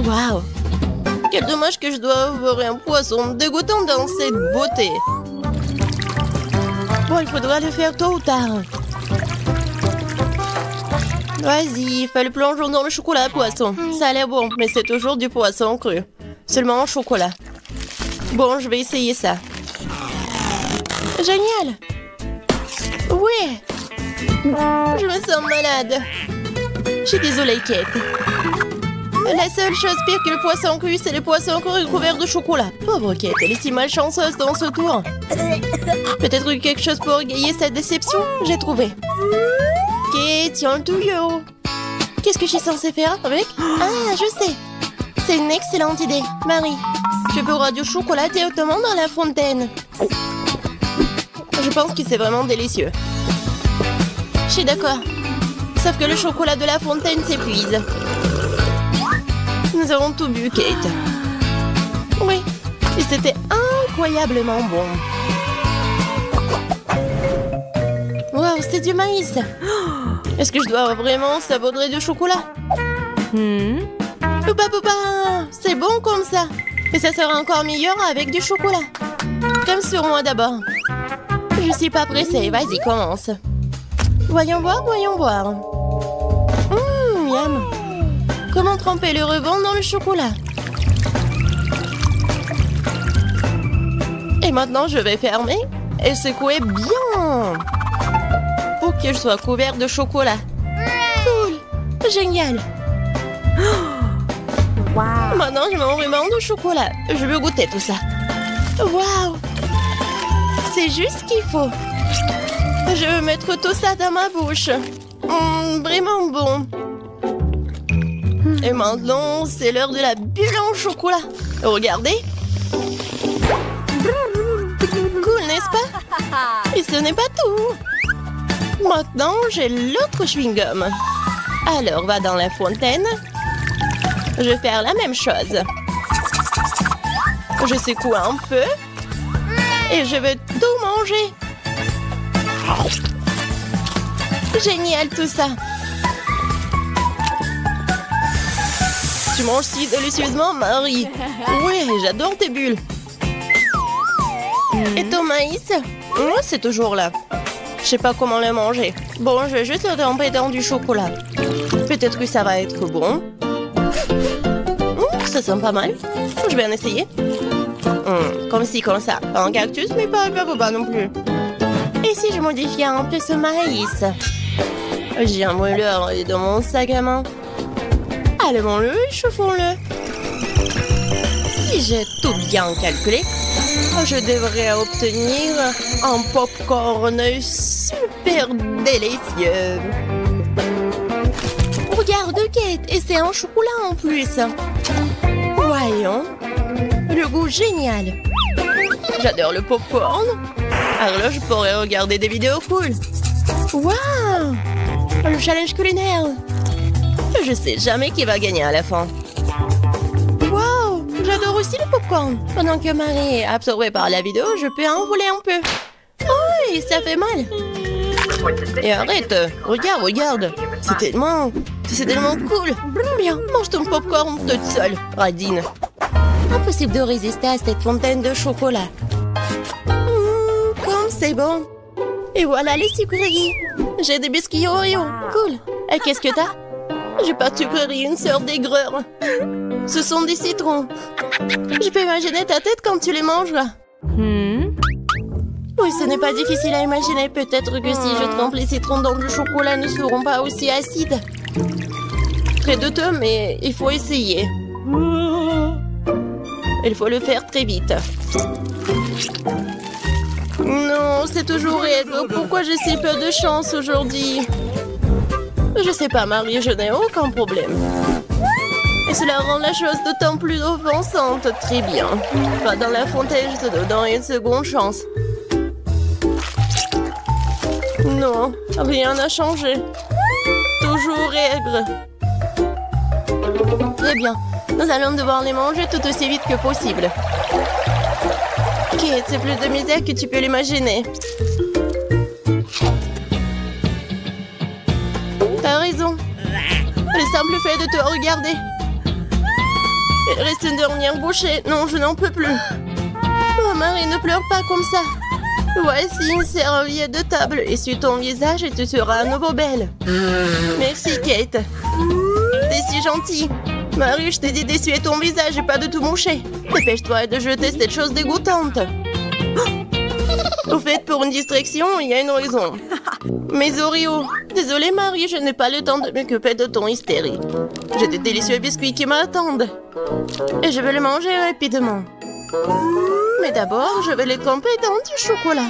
Waouh! Quel dommage que je dois avoir un poisson dégoûtant dans cette beauté. Bon, il faudra le faire tôt ou tard. Vas-y, fais le plongeon dans le chocolat poisson. Ça a l'air bon, mais c'est toujours du poisson cru. Seulement en chocolat. Bon, je vais essayer ça. Génial! Ouais! Je me sens malade. Je suis désolée, Kate. La seule chose pire que le poisson cru, c'est le poisson cru couvert de chocolat. Pauvre Kate, elle est si malchanceuse dans ce tour. Peut-être quelque chose pour égayer cette déception? J'ai trouvé. Kate, tiens le tuyau. Qu'est-ce que je suis censée faire avec? Ah, je sais. C'est une excellente idée. Marie, tu pourras du chocolat directement dans la fontaine. Je pense que c'est vraiment délicieux. Je suis d'accord. Sauf que le chocolat de la fontaine s'épuise. Nous avons tout bu, Kate. Oui, et c'était incroyablement bon. Wow, c'est du maïs. Est-ce que je dois vraiment savourer du chocolat? Poupa, poupa, c'est bon comme ça. Et ça sera encore meilleur avec du chocolat. Comme sur moi d'abord. Je suis pas pressée, vas-y, commence. Voyons voir, voyons voir. Miam. Comment tremper le ruban dans le chocolat? Et maintenant, je vais fermer et secouer bien pour que je sois couvert de chocolat. Cool! Génial! Wow. Maintenant, je mets mon ruban de chocolat. Je veux goûter tout ça. Waouh! C'est juste ce qu'il faut. Je veux mettre tout ça dans ma bouche. Vraiment bon. Et maintenant, c'est l'heure de la bulle en chocolat. Regardez. Cool, n'est-ce pas? Et ce n'est pas tout. Maintenant, j'ai l'autre chewing-gum. Alors, va dans la fontaine. Je vais faire la même chose. Je secoue un peu. Et je vais tout manger. Génial tout ça. Tu manges si délicieusement, Marie. Oui, j'adore tes bulles. Et ton maïs? Oui, c'est toujours là. Je sais pas comment le manger. Bon, je vais juste le tremper dans du chocolat. Peut-être que ça va être bon. Ça sent pas mal. Je vais en essayer. Comme ci, comme ça. Pas un cactus, mais pas non plus. Et si je modifiais un peu ce maïs? J'ai un mouleur dans mon sac à main. Allumons-le et chauffons-le. Si j'ai tout bien calculé, je devrais obtenir un popcorn super délicieux. Regarde, Kate, et c'est un chocolat en plus. Voyons. Le goût génial. J'adore le popcorn. Alors là, je pourrais regarder des vidéos cool. Waouh! Le challenge culinaire. Je sais jamais qui va gagner à la fin. Waouh! J'adore aussi le popcorn. Pendant que Marie est absorbée par la vidéo, je peux en rouler un peu. Oh, et ça fait mal. Et arrête. Regarde. C'est tellement cool. Bien, mange ton popcorn toute seule, radine. Impossible de résister à cette fontaine de chocolat. Comme c'est bon. Et voilà les sucreries. J'ai des biscuits Oreo. Cool. Et qu'est-ce que t'as? J'ai pas de sucreries, une sœur d'aigreur. Ce sont des citrons. Je peux imaginer ta tête quand tu les manges. Oui, ce n'est pas difficile à imaginer. Peut-être que si je trempe les citrons dans le chocolat, ne seront pas aussi acides. Très douteux, mais il faut essayer. Il faut le faire très vite. Non, c'est toujours aigre. Pourquoi j'ai si peu de chance aujourd'hui? Je sais pas, Marie, je n'ai aucun problème. Et cela rend la chose d'autant plus offensante. Très bien. Pas dans la fontaine, je te donne une seconde chance. Non, rien n'a changé. Toujours aigre. Très bien. Nous allons devoir les manger tout aussi vite que possible. Kate, c'est plus de misère que tu peux l'imaginer. T'as raison. Le simple fait de te regarder. Il reste une dernière bouchée. Non, je n'en peux plus. Oh, Marie, ne pleure pas comme ça. Voici une serviette de table. Essuie ton visage et tu seras à nouveau belle. Merci, Kate. T'es si gentille. Marie, je t'ai dit d'essuyer ton visage et pas de tout moucher. Dépêche-toi de jeter cette chose dégoûtante. Au fait, pour une distraction, il y a une raison. Mes Oreos. Désolée, Marie, je n'ai pas le temps de m'occuper de ton hystérie. J'ai des délicieux biscuits qui m'attendent. Et je vais les manger rapidement. Mais d'abord, je vais les tremper dans du chocolat.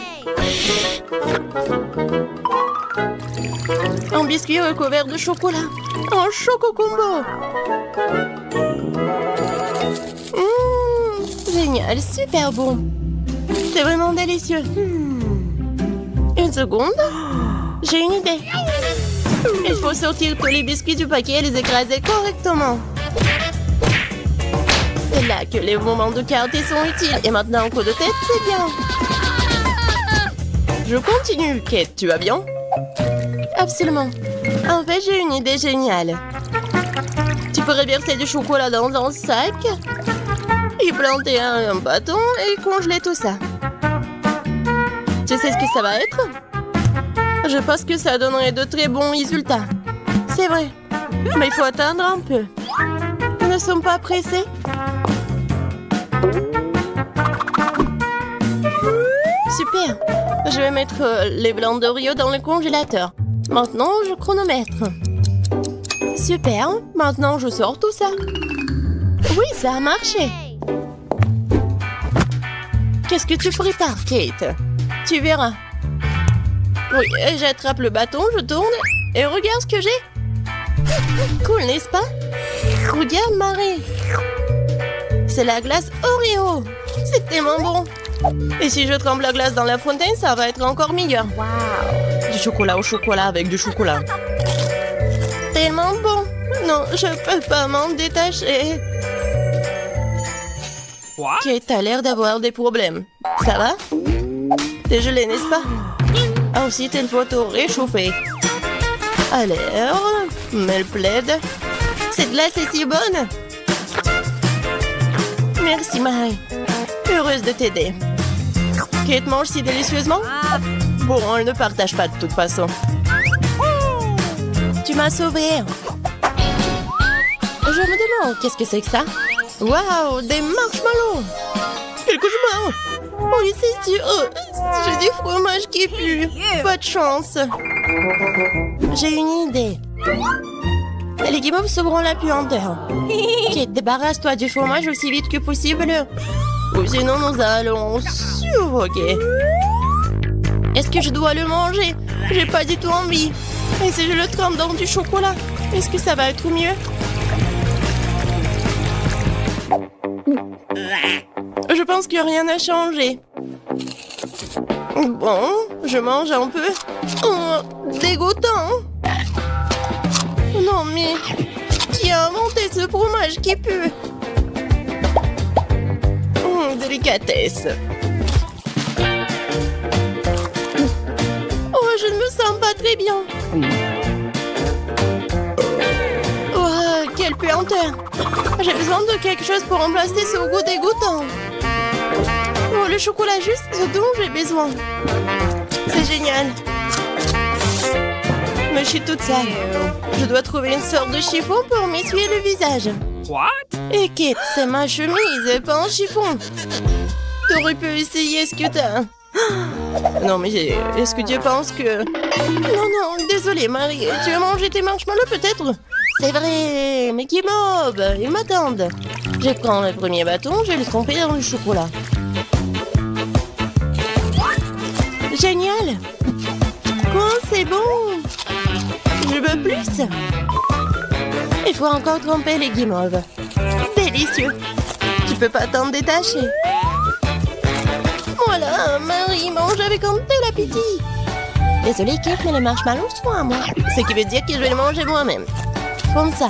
Un biscuit recouvert de chocolat. Un choco-combo. Génial, super bon. C'est vraiment délicieux. Une seconde. J'ai une idée. Il faut sortir tous les biscuits du paquet et les écraser correctement. C'est là que les moments de quartier sont utiles. Et maintenant, un coup de tête, c'est bien. Je continue. Kate, tu vas bien? Absolument. En fait, j'ai une idée géniale. Tu pourrais verser du chocolat dans un sac, y planter un bâton et congeler tout ça. Tu sais ce que ça va être? Je pense que ça donnerait de très bons résultats. C'est vrai. Mais il faut attendre un peu. Nous ne sommes pas pressés. Super. Je vais mettre les blancs d'Oreo dans le congélateur. Maintenant, je chronomètre. Super. Maintenant, je sors tout ça. Oui, ça a marché. Qu'est-ce que tu prépares, Kate? Tu verras. Oui, j'attrape le bâton, je tourne et regarde ce que j'ai. Cool, n'est-ce pas? Regarde, Marie. C'est la glace Oreo. C'est tellement bon. Et si je trempe la glace dans la fontaine, ça va être encore meilleur. Wow. Du chocolat au chocolat avec du chocolat. Tellement bon. Non, je peux pas m'en détacher. Kate, t'as l'air d'avoir des problèmes. Ça va? T'es gelé, n'est-ce pas? Ensuite, il faut te réchauffer. Alors, mets le plaid. Cette glace est si bonne. Merci, Marie. Heureuse de t'aider. Kate mange si délicieusement? Bon, elle ne partage pas de toute façon. Tu m'as sauvée. Je me demande, qu'est-ce que c'est que ça? Waouh, des marshmallows. Quel cauchemar. Oui, c'est sûr. J'ai du fromage qui pue. Pas de chance. J'ai une idée. Les guimauves sauveront la puanteur. Kate, débarrasse-toi du fromage aussi vite que possible. Ou sinon, nous allons suffoquer. Est-ce que je dois le manger? J'ai pas du tout envie. Et si je le trempe dans du chocolat, est-ce que ça va être mieux? Je pense que rien n'a changé. Bon, je mange un peu. Oh, dégoûtant. Non mais, qui a inventé ce fromage qui pue? Délicatesse. Oh, je ne me sens pas très bien. Oh, quelle puanteur. J'ai besoin de quelque chose pour remplacer ce goût dégoûtant. Oh, le chocolat juste ce dont j'ai besoin. C'est génial. Mais je suis toute sale. Je dois trouver une sorte de chiffon pour m'essuyer le visage. What? Et Kate, c'est ma chemise, pas un chiffon. T'aurais pu essayer ce que t'as. Non, mais est-ce que tu penses que... Non, désolé, Marie. Tu as mangé tes marshmallows, peut-être? C'est vrai, mais qui mob, ils m'attendent. Je prends le premier bâton, je vais le tremper dans le chocolat. Génial. Quoi, c'est bon. Je veux plus. Il faut encore tremper les guimauves. Délicieux. Tu peux pas t'en détacher. Voilà, Marie mange avec un tel appétit. Désolée, Kate, mais les marshmallows sont à moi. Ce qui veut dire que je vais les manger moi-même. Comme ça.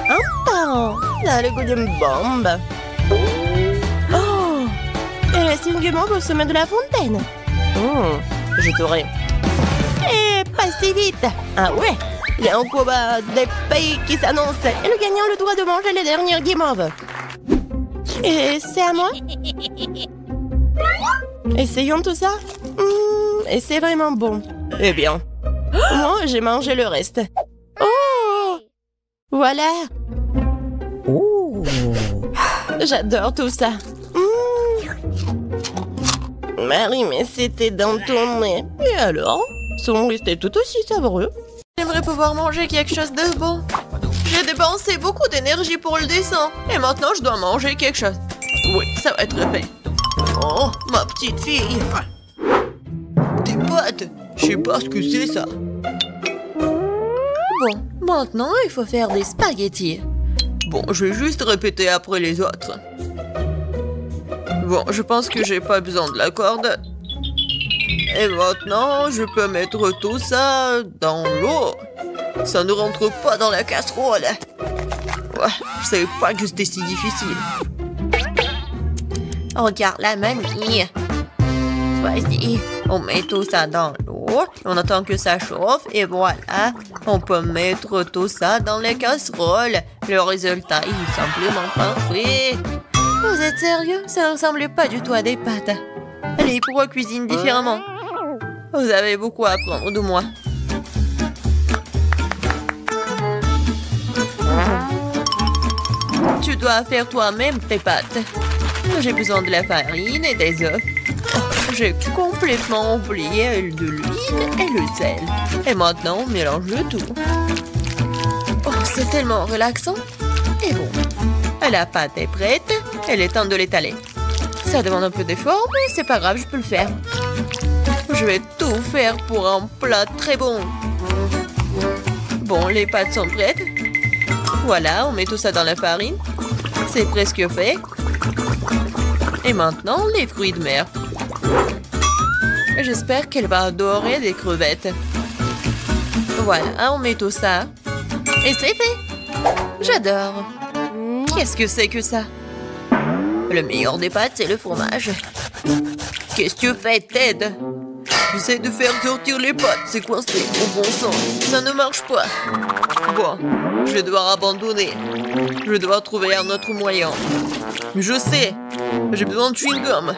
Un pain. Ça a le goût d'une bombe. Oh. Il reste une guimauve au sommet de la fontaine. Je t'aurai. Et pas si vite. Ah ouais. Il y a un combat des pays qui s'annonce. Et le gagnant a le droit de manger les dernières guimauves. Et c'est à moi? Essayons tout ça. Et c'est vraiment bon. Eh bien, moi, j'ai mangé le reste. Oh! Voilà. Oh! J'adore tout ça. Marie, mais c'était dans ton nez. Et alors? Sont restés tout aussi savoureux. J'aimerais pouvoir manger quelque chose de bon. J'ai dépensé beaucoup d'énergie pour le dessin. Et maintenant, je dois manger quelque chose. Oui, ça va être fait. Oh, ma petite fille. Des pâtes. Je sais pas ce que c'est, ça. Bon, maintenant, il faut faire des spaghettis. Bon, je vais juste répéter après les autres. Bon, je pense que j'ai pas besoin de la corde. Et maintenant, je peux mettre tout ça dans l'eau. Ça ne rentre pas dans la casserole. Ouais, je savais pas que c'était si difficile. Regarde la mamie. Vas-y, on met tout ça dans l'eau. On attend que ça chauffe et voilà. On peut mettre tout ça dans les casseroles. Le résultat est simplement parfait. Vous êtes sérieux? Ça ne ressemble pas du tout à des pâtes. Les pros cuisinent différemment. Vous avez beaucoup à apprendre de moi. Tu dois faire toi-même tes pâtes. J'ai besoin de la farine et des œufs. Oh, j'ai complètement oublié de l'huile et le sel. Et maintenant, on mélange le tout. Oh, c'est tellement relaxant. Et bon, la pâte est prête. Il est temps de l'étaler. Ça demande un peu d'effort, mais c'est pas grave, je peux le faire. Je vais tout faire pour un plat très bon. Bon, les pâtes sont prêtes. Voilà, on met tout ça dans la farine. C'est presque fait. Et maintenant, les fruits de mer. J'espère qu'elle va adorer des crevettes. Voilà, on met tout ça. Et c'est fait. J'adore. Qu'est-ce que c'est que ça? Le meilleur des pâtes, c'est le fromage. Qu'est-ce que tu fais, Ted? J'essaie de faire sortir les pâtes, c'est coincé, au bon sang. Ça ne marche pas. Bon, je dois abandonner. Je dois trouver un autre moyen. Je sais, j'ai besoin de chewing-gum.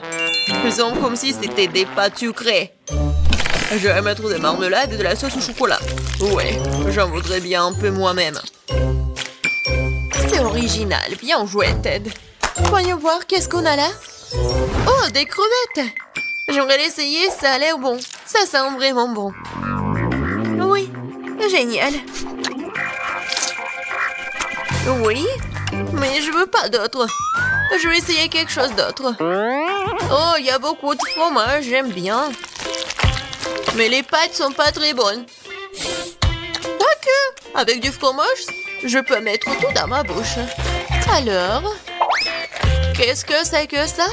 Faisons comme si c'était des pâtes sucrées. Je vais mettre des marmelades et de la sauce au chocolat. Ouais, j'en voudrais bien un peu moi-même. C'est original, bien joué, Ted. Voyons voir, qu'est-ce qu'on a là? Oh, des crevettes! J'aimerais l'essayer, ça a l'air bon. Ça sent vraiment bon. Oui, génial. Oui, mais je veux pas d'autre. Je vais essayer quelque chose d'autre. Oh, il y a beaucoup de fromage, j'aime bien. Mais les pâtes sont pas très bonnes. Quoique, avec du fromage, je peux mettre tout dans ma bouche. Alors, Qu'est-ce que c'est que ça?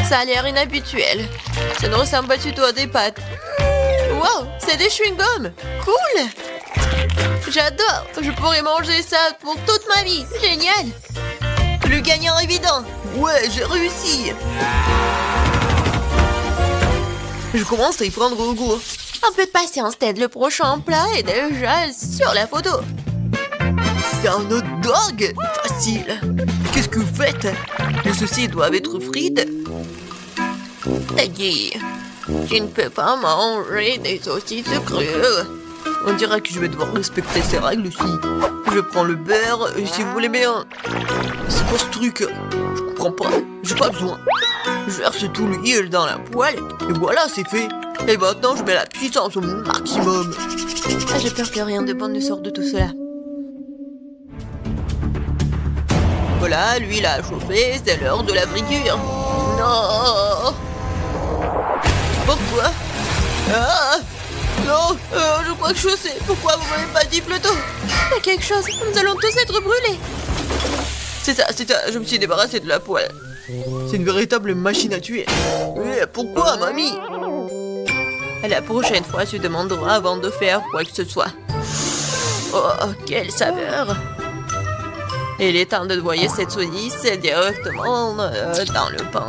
Ça a l'air inhabituel. Ça ne ressemble pas du tout à des pâtes. Wow, c'est des chewing-gums. Cool. J'adore. Je pourrais manger ça pour toute ma vie. Génial. Le gagnant évident. Ouais, j'ai réussi. Je commence à y prendre au goût. Un peu de patience, Ted. Le prochain plat est déjà sur la photo. C'est un hot dog. Facile. Qu'est-ce que vous faites? Les saucisses doivent être frites. Teddy, tu ne peux pas manger des saucisses crues. On dirait que je vais devoir respecter ces règles aussi. Je prends le beurre, et si vous voulez bien... C'est quoi ce truc? Je comprends pas. J'ai pas besoin. Je verse tout l'huile dans la poêle, et voilà, c'est fait. Et maintenant, je mets la puissance au maximum. Ah, j'ai peur que rien de bon ne sorte de tout cela. Voilà, l'huile a chauffé, c'est l'heure de la friture. Non! Pourquoi? Ah! Non, je crois que je sais. Pourquoi vous m'avez pas dit plus tôt? Il y a quelque chose. Nous allons tous être brûlés. C'est ça. Je me suis débarrassée de la poêle. C'est une véritable machine à tuer. Mais pourquoi, mamie? La prochaine fois, tu demanderas avant de faire quoi que ce soit. Oh, quelle saveur! Il est temps de noyer cette saucisse directement dans le pain.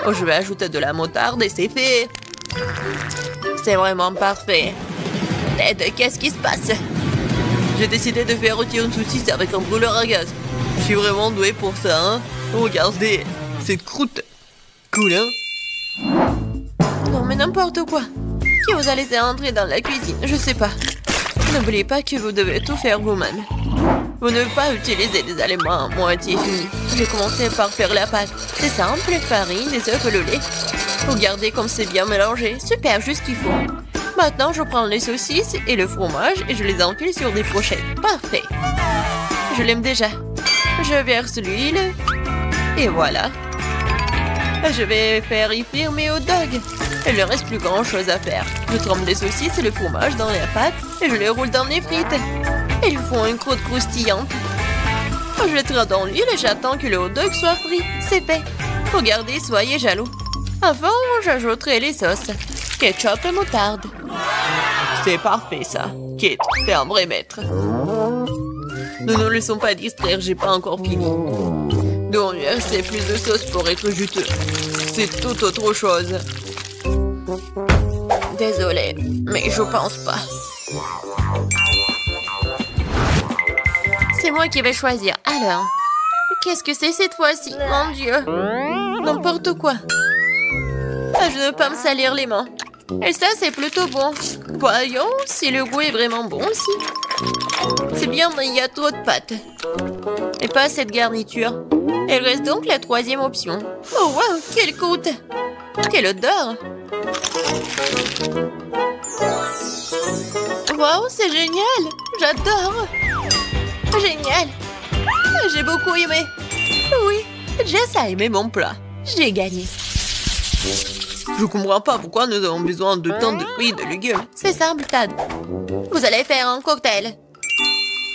Oh, je vais ajouter de la moutarde et c'est fait. C'est vraiment parfait. Ted, qu'est-ce qui se passe? J'ai décidé de faire rôtir une saucisse avec un brûleur à gaz. Je suis vraiment doué pour ça, hein? Regardez, cette croûte. Cool, hein? Non, mais n'importe quoi. Qui vous a laissé entrer dans la cuisine? Je sais pas. N'oubliez pas que vous devez tout faire vous-même. Vous ne devez pas utiliser des aliments à moitié finis. J'ai commencé par faire la pâte. C'est simple, farine, des œufs et le lait. Regardez comme c'est bien mélangé. Super, juste ce qu'il faut. Maintenant, je prends les saucisses et le fromage et je les enfile sur des brochettes. Parfait. Je l'aime déjà. Je verse l'huile. Et voilà. Je vais faire y frire mes hot dogs. Il ne reste plus grand chose à faire. Je trempe les saucisses et le fromage dans la pâte et je les roule dans les frites. Ils font une croûte croustillante. Je les tire dans l'huile et j'attends que le hot dog soit frit. C'est fait. Regardez, soyez jaloux. Avant, j'ajouterai les sauces. Ketchup et moutarde. C'est parfait, ça. Kate, t'es un vrai maître. Ne nous laissons pas distraire, j'ai pas encore fini. Donc, c'est plus de sauce pour être juteux. C'est tout autre chose. Désolée, mais je pense pas. C'est moi qui vais choisir. Alors, qu'est-ce que c'est cette fois-ci? Mon Dieu. N'importe quoi. Ah, je ne veux pas me salir les mains. Et ça, c'est plutôt bon. Voyons si le goût est vraiment bon aussi. C'est bien, mais il y a trop de pâtes. Et pas cette garniture. Il reste donc la troisième option. Oh, wow, quelle croûte! Quelle odeur! Wow, c'est génial! J'adore! Génial! J'ai beaucoup aimé. Oui, Jess a aimé mon plat. J'ai gagné. Je comprends pas pourquoi nous avons besoin de tant de fruits et de légumes. C'est simple, Tad. Vous allez faire un cocktail.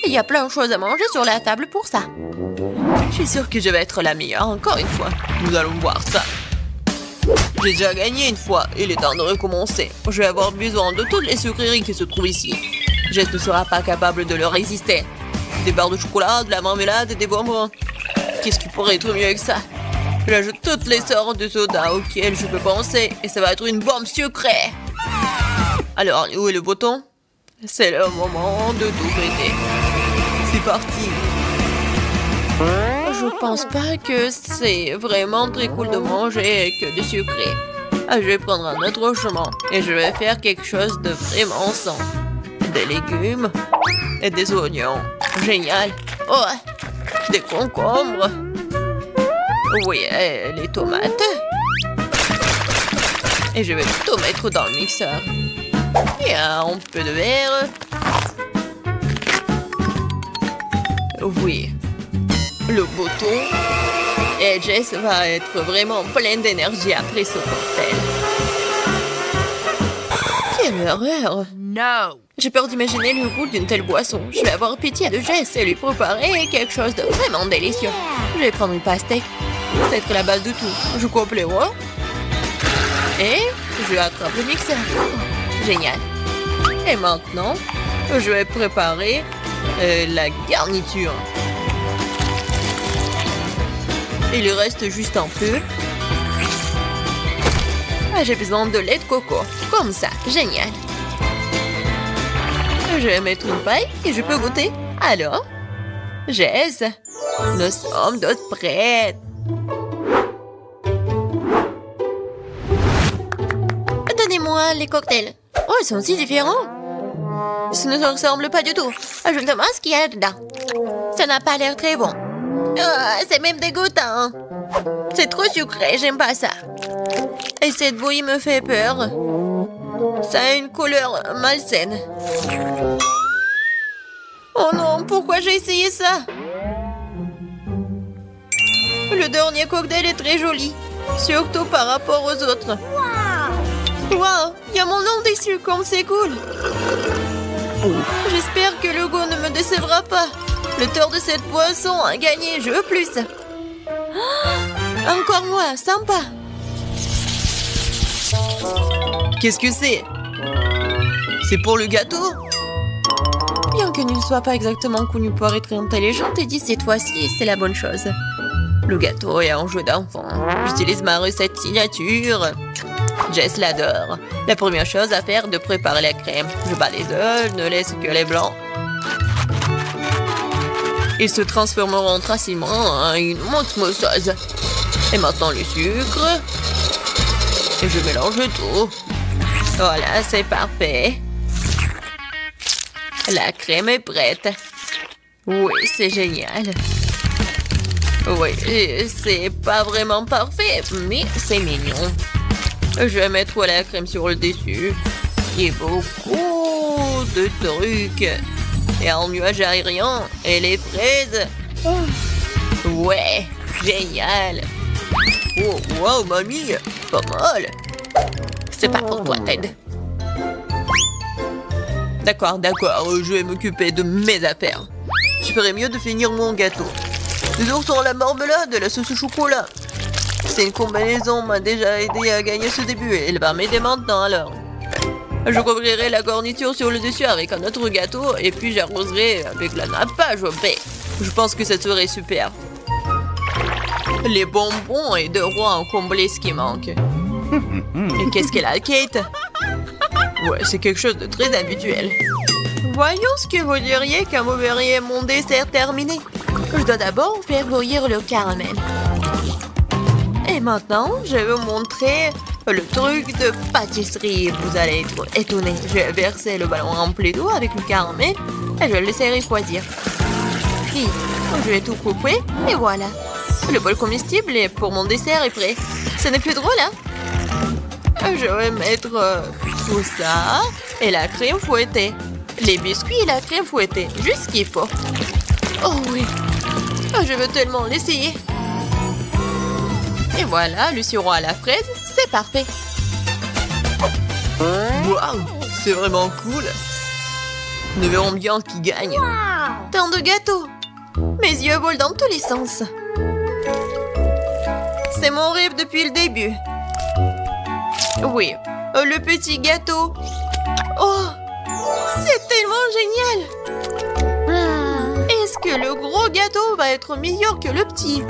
Il y a plein de choses à manger sur la table pour ça. Je suis sûre que je vais être la meilleure encore une fois. Nous allons voir ça. J'ai déjà gagné une fois. Il est temps de recommencer. Je vais avoir besoin de toutes les sucreries qui se trouvent ici. Jess ne sera pas capable de leur résister. Des barres de chocolat, de la marmelade et des bonbons. Qu'est-ce qui pourrait être mieux que ça? J'ajoute toutes les sortes de sodas auxquelles je peux penser et ça va être une bombe sucrée. Alors, où est le bouton? C'est le moment de tout péter. C'est parti. Je pense pas que c'est vraiment très cool de manger que du sucré. Je vais prendre un autre chemin et je vais faire quelque chose de vraiment sain. Des légumes et des oignons. Génial. Oh, des concombres. Oui, et les tomates. Et je vais tout mettre dans le mixeur. Et un peu de verre. Oui. Le bouton. Et Jess va être vraiment pleine d'énergie après ce cocktail. Quelle horreur! No! J'ai peur d'imaginer le goût d'une telle boisson. Je vais avoir pitié de Jess et lui préparer quelque chose de vraiment délicieux. Je vais prendre une pastèque C'est la base de tout. Je coupe les rois. Et je attrape le mixeur. Génial. Et maintenant, je vais préparer la garniture. Il reste juste un peu. Ah, j'ai besoin de lait de coco. Comme ça, génial. Je vais mettre une paille et je peux goûter. Alors, Jess, nous sommes toutes prêtes. Donnez-moi les cocktails. Oh, ils sont si différents. Ça ne se ressemble pas du tout. Je me demande ce qu'il y a dedans. Ça n'a pas l'air très bon. C'est même dégoûtant. C'est trop sucré, j'aime pas ça. Et cette bouillie me fait peur. Ça a une couleur malsaine. Oh non, pourquoi j'ai essayé ça? Le dernier cocktail est très joli. Surtout par rapport aux autres. Wow, il y a mon nom dessus, comme c'est cool. J'espère que le goût ne me décevra pas. Le tort de cette boisson a gagné, je veux plus. Encore moi, sympa. Qu'est-ce que c'est? C'est pour le gâteau? Bien que ne soit pas exactement connu pour être intelligente, et dit cette fois-ci, c'est la bonne chose. Le gâteau est un jeu d'enfant. J'utilise ma recette signature. Jess l'adore. La première chose à faire est de préparer la crème. Je bats les œufs, ne laisse que les blancs. Ils se transformeront facilement en une osmosose. Et maintenant le sucre. Et je mélange tout. Voilà, c'est parfait. La crème est prête. Oui, c'est génial. Oui, c'est pas vraiment parfait, mais c'est mignon. Je vais mettre la crème sur le dessus. Il y a beaucoup de trucs. Et un nuage aérien et les fraises. Ouais, génial. Oh, wow, mamie, pas mal. C'est pas pour toi, Ted. D'accord, je vais m'occuper de mes affaires. Je ferais mieux de finir mon gâteau. Les oursons à la marmelade et la sauce au chocolat. C'est une combinaison m'a déjà aidé à gagner ce début et elle va m'aider maintenant alors. Je couvrirai la garniture sur le dessus avec un autre gâteau et puis j'arroserai avec la nappage au baie. Je pense que ça serait super. Les bonbons et de rois ont comblé ce qui manque. Et qu'est-ce qu'elle a, Kate? Ouais, c'est quelque chose de très habituel. Voyons ce que vous diriez quand vous verriez mon dessert terminé. Je dois d'abord faire bouillir le caramel. Et maintenant, je vais vous montrer le truc de pâtisserie. Vous allez être étonnés. Je vais verser le ballon rempli d'eau avec le caramel et je vais le laisser refroidir. Puis, je vais tout couper et voilà. Le bol comestible pour mon dessert est prêt. Ce n'est plus drôle, hein? Je vais mettre tout ça et la crème fouettée. Les biscuits et la crème fouettée. Juste ce qu'il faut. Oh oui. Je veux tellement l'essayer. Et voilà, le sirop à la fraise, c'est parfait. Waouh, c'est vraiment cool. Nous verrons bien qui gagne. Tant de gâteaux. Mes yeux volent dans tous les sens. C'est mon rêve depuis le début. Oui, le petit gâteau. Oh, c'est tellement génial. Est-ce que le gros gâteau va être meilleur que le petit?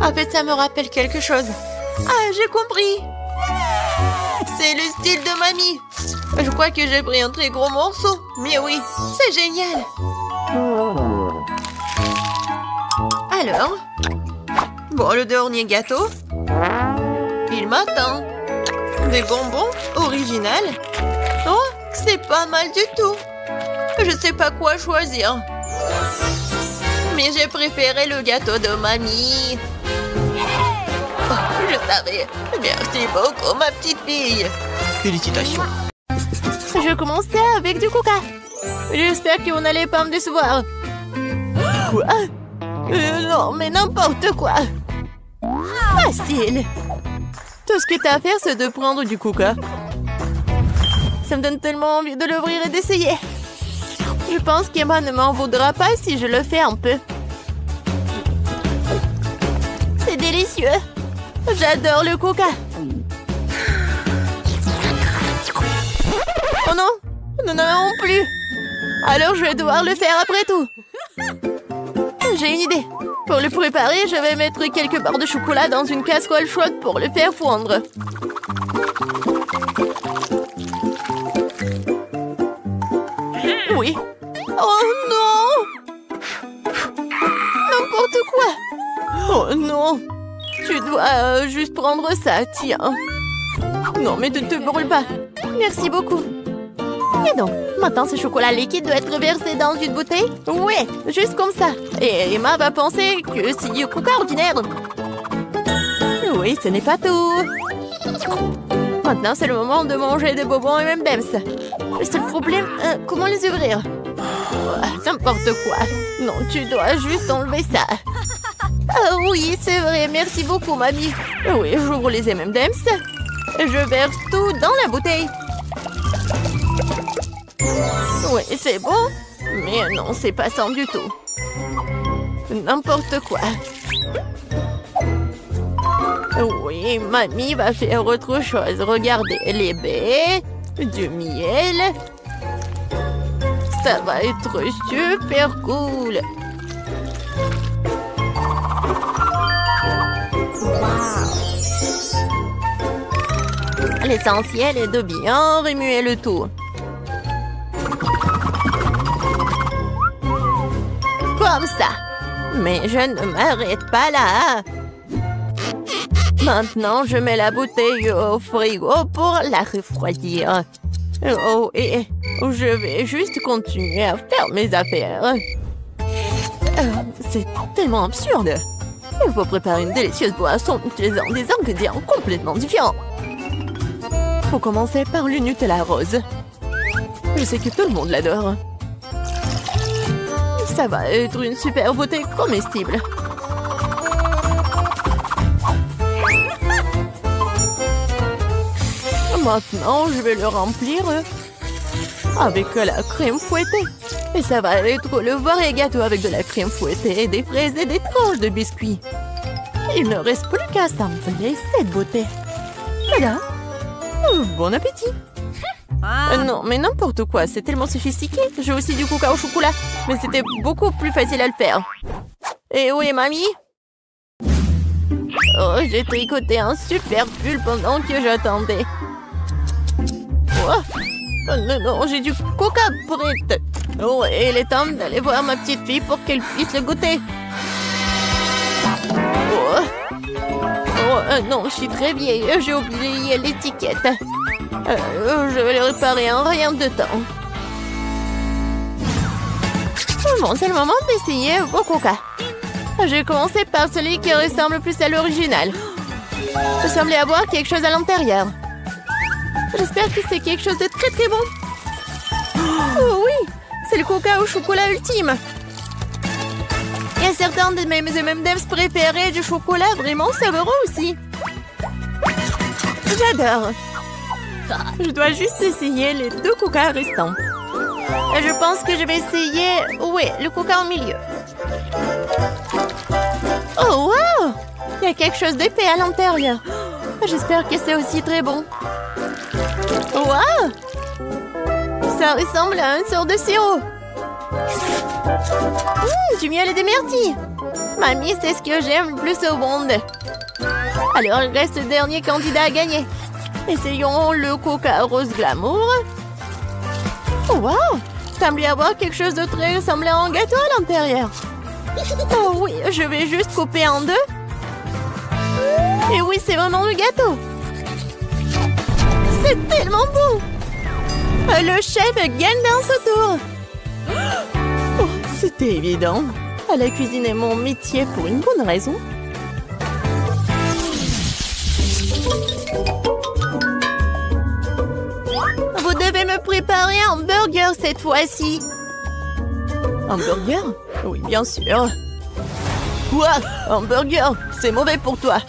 En fait, ça me rappelle quelque chose. Ah, j'ai compris. C'est le style de mamie. Je crois que j'ai pris un très gros morceau. Mais oui, c'est génial. Alors, bon, le dernier gâteau. Il m'attend. Des bonbons originales. Oh, c'est pas mal du tout. Je sais pas quoi choisir. Mais j'ai préféré le gâteau de mamie. Oh, je savais. Merci beaucoup, ma petite fille. Félicitations. Je commençais avec du coca. J'espère que vous n'allez pas me décevoir. Quoi? Non, mais n'importe quoi. Facile. Tout ce que t'as à faire, c'est de prendre du coca. Ça me donne tellement envie de l'ouvrir et d'essayer. Je pense qu'Emma ne m'en voudra pas si je le fais un peu. C'est délicieux. délicieux. J'adore le coca. Oh non, nous n'en avons plus. Alors je vais devoir le faire après tout. J'ai une idée. Pour le préparer, je vais mettre quelques barres de chocolat dans une casserole chaude pour le faire fondre. Oui. Oh non! N'importe quoi! Oh non! Tu dois juste prendre ça, tiens. Non, mais ne te brûle pas. Merci beaucoup. Et donc, maintenant ce chocolat liquide doit être versé dans une bouteille? Ouais, juste comme ça. Et Emma va penser que c'est du coca ordinaire. Oui, ce n'est pas tout. Maintenant, c'est le moment de manger des bonbons et M&M's. Le seul problème, comment les ouvrir? N'importe quoi. Non, tu dois juste enlever ça. Ah oui, c'est vrai. Merci beaucoup, mamie. Oui, j'ouvre les M&M's. Je verse tout dans la bouteille. Oui, c'est bon. Mais non, c'est pas ça du tout. N'importe quoi. Oui, mamie va faire autre chose. Regardez, les baies, du miel. Ça va être super cool. L'essentiel est de bien remuer le tout. Comme ça. Mais je ne m'arrête pas là. Maintenant, je mets la bouteille au frigo pour la refroidir. Oh, et je vais juste continuer à faire mes affaires. C'est tellement absurde. Il faut préparer une délicieuse boisson utilisant des ingrédients complètement différents. Faut commencer par le Nutella rose. Je sais que tout le monde l'adore. Ça va être une super beauté comestible. Maintenant, je vais le remplir avec la crème fouettée. Et ça va être le vrai gâteau avec de la crème fouettée, des fraises et des tranches de biscuits. Il ne reste plus qu'à assembler cette beauté. Voilà. Bon appétit. Non, mais n'importe quoi, c'est tellement sophistiqué. J'ai aussi du coca au chocolat, mais c'était beaucoup plus facile à le faire. Et où est mamie? Oh, j'ai tricoté un super pull pendant que j'attendais. Oh non, non, j'ai du coca prêt. Oh, et il est temps d'aller voir ma petite fille pour qu'elle puisse le goûter. Non, je suis très vieille. J'ai oublié l'étiquette. Je vais le réparer en rien de temps. Bon, c'est le moment d'essayer vos coca. J'ai commencé par celui qui ressemble plus à l'original. Je semblais avoir quelque chose à l'intérieur. J'espère que c'est quelque chose de très très bon. Oh oui, c'est le coca au chocolat ultime. Il y a certains de mes M&M's préférés du chocolat vraiment savoureux aussi. J'adore. Je dois juste essayer les 2 coca restants. Et je pense que je vais essayer, oui, le coca au milieu. Oh wow! Il y a quelque chose d'épais à l'intérieur. J'espère que c'est aussi très bon. Wow! Ça ressemble à une sorte de sirop. Du miel et des myrtilles. Mamie, c'est ce que j'aime le plus au monde. Alors, il reste le dernier candidat à gagner. Essayons le coca rose glamour. Oh, wow! Semble y avoir quelque chose de très ressemblant à un gâteau à l'intérieur. Oh oui, je vais juste couper en 2. Et oui, c'est vraiment le gâteau. C'est tellement beau. Le chef gagne dans ce tour. Oh, c'était évident. La cuisine est mon métier pour une bonne raison. Vous devez me préparer un burger cette fois-ci. Un burger? Oui, bien sûr. Quoi? Un burger? C'est mauvais pour toi.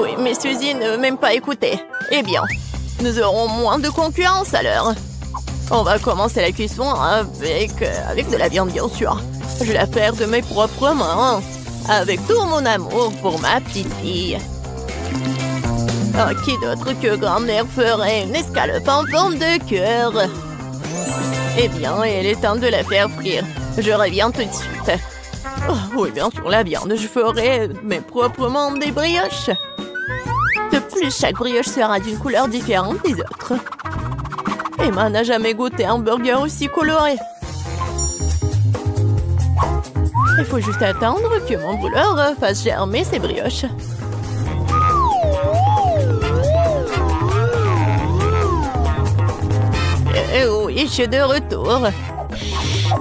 Oui, mais Suzy ne veut même pas écouter. Eh bien, nous aurons moins de concurrence alors. On va commencer la cuisson avec de la viande, bien sûr. Je vais la faire de mes propres mains. avec tout mon amour pour ma petite fille. Oh, qui d'autre que grand-mère ferait une escalope en forme de cœur? Eh bien, il est temps de la faire frire. Je reviens tout de suite. Oh, oui, bien sûr, la viande. Je ferai mes proprement des brioches. De plus, chaque brioche sera d'une couleur différente des autres. Emma n'a jamais goûté un burger aussi coloré. Il faut juste attendre que mon brûleur fasse germer ses brioches. Et oui, je suis de retour.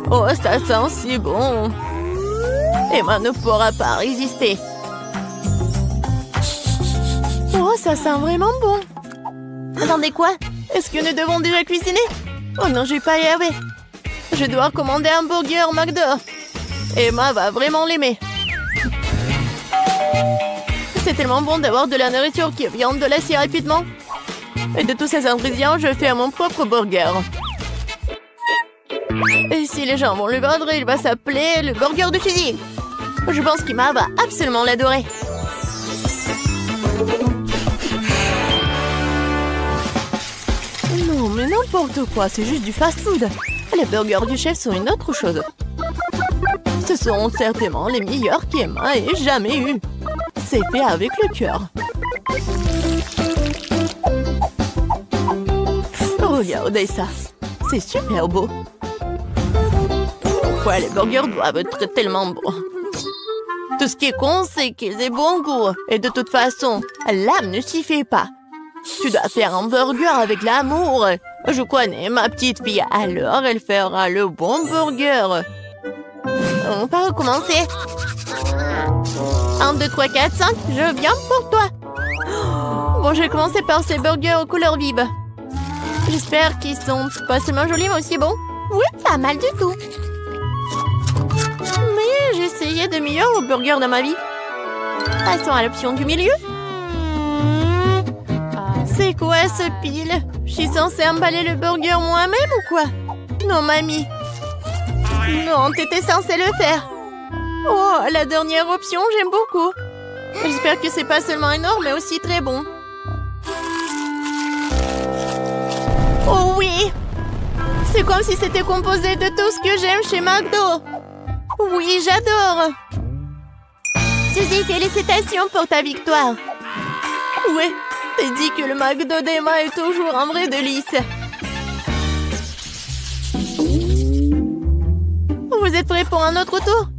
Oh, ça sent si bon. Emma ne pourra pas résister. Oh, ça sent vraiment bon. Attendez, quoi? Est-ce que nous devons déjà cuisiner? Oh non, je vais pas y arriver. Je dois commander un burger McDo. Emma va vraiment l'aimer. C'est tellement bon d'avoir de la nourriture qui vient de là si rapidement. Et de tous ces ingrédients, je fais mon propre burger. Et si les gens vont le vendre, il va s'appeler le burger de fusil. Je pense qu'Emma va absolument l'adorer. Non, mais n'importe quoi, c'est juste du fast-food. Les burgers du chef sont une autre chose. Ce sont certainement les meilleurs qu'Emma ait jamais eu. C'est fait avec le cœur. Regardez ça. C'est super beau. Ouais, les burgers doivent être tellement bons. Tout ce qui est con, c'est qu'ils aient bon goût. Et de toute façon, l'âme ne s'y fait pas. Tu dois faire un burger avec l'amour. Je connais ma petite fille, alors elle fera le bon burger. On va recommencer. 1, 2, 3, 4, 5, je viens pour toi. Bon, je vais commencer par ces burgers aux couleurs vives. J'espère qu'ils sont pas seulement jolis, mais aussi bons. Oui, pas mal du tout. Mais j'ai essayé de meilleurs burgers dans ma vie. Passons à l'option du milieu. C'est quoi ce pile? Je suis censée emballer le burger moi-même ou quoi? Non, mamie. Non, t'étais censée le faire. Oh, la dernière option, j'aime beaucoup. J'espère que c'est pas seulement énorme, mais aussi très bon. Oh oui! C'est comme si c'était composé de tout ce que j'aime chez McDo. Oui, j'adore. Suzy, félicitations pour ta victoire. Ouais, t'as dit que le McDo d'Emma est toujours un vrai délice. Vous êtes prêts pour un autre tour?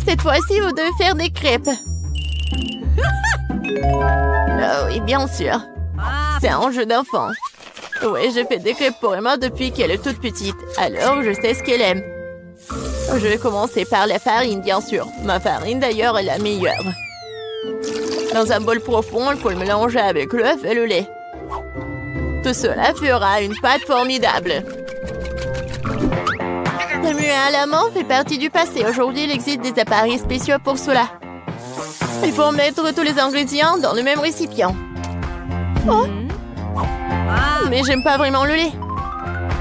Cette fois-ci, vous devez faire des crêpes. Oh oui, bien sûr. C'est un jeu d'enfant. Oui, je fais des crêpes pour Emma depuis qu'elle est toute petite. Alors, je sais ce qu'elle aime. Je vais commencer par la farine, bien sûr. Ma farine, d'ailleurs, est la meilleure. Dans un bol profond, il faut le mélanger avec l'œuf et le lait. Tout cela fera une pâte formidable. Remuer à la main fait partie du passé. Aujourd'hui, il existe des appareils spéciaux pour cela. Il faut mettre tous les ingrédients dans le même récipient. Oh! Mais j'aime pas vraiment le lait.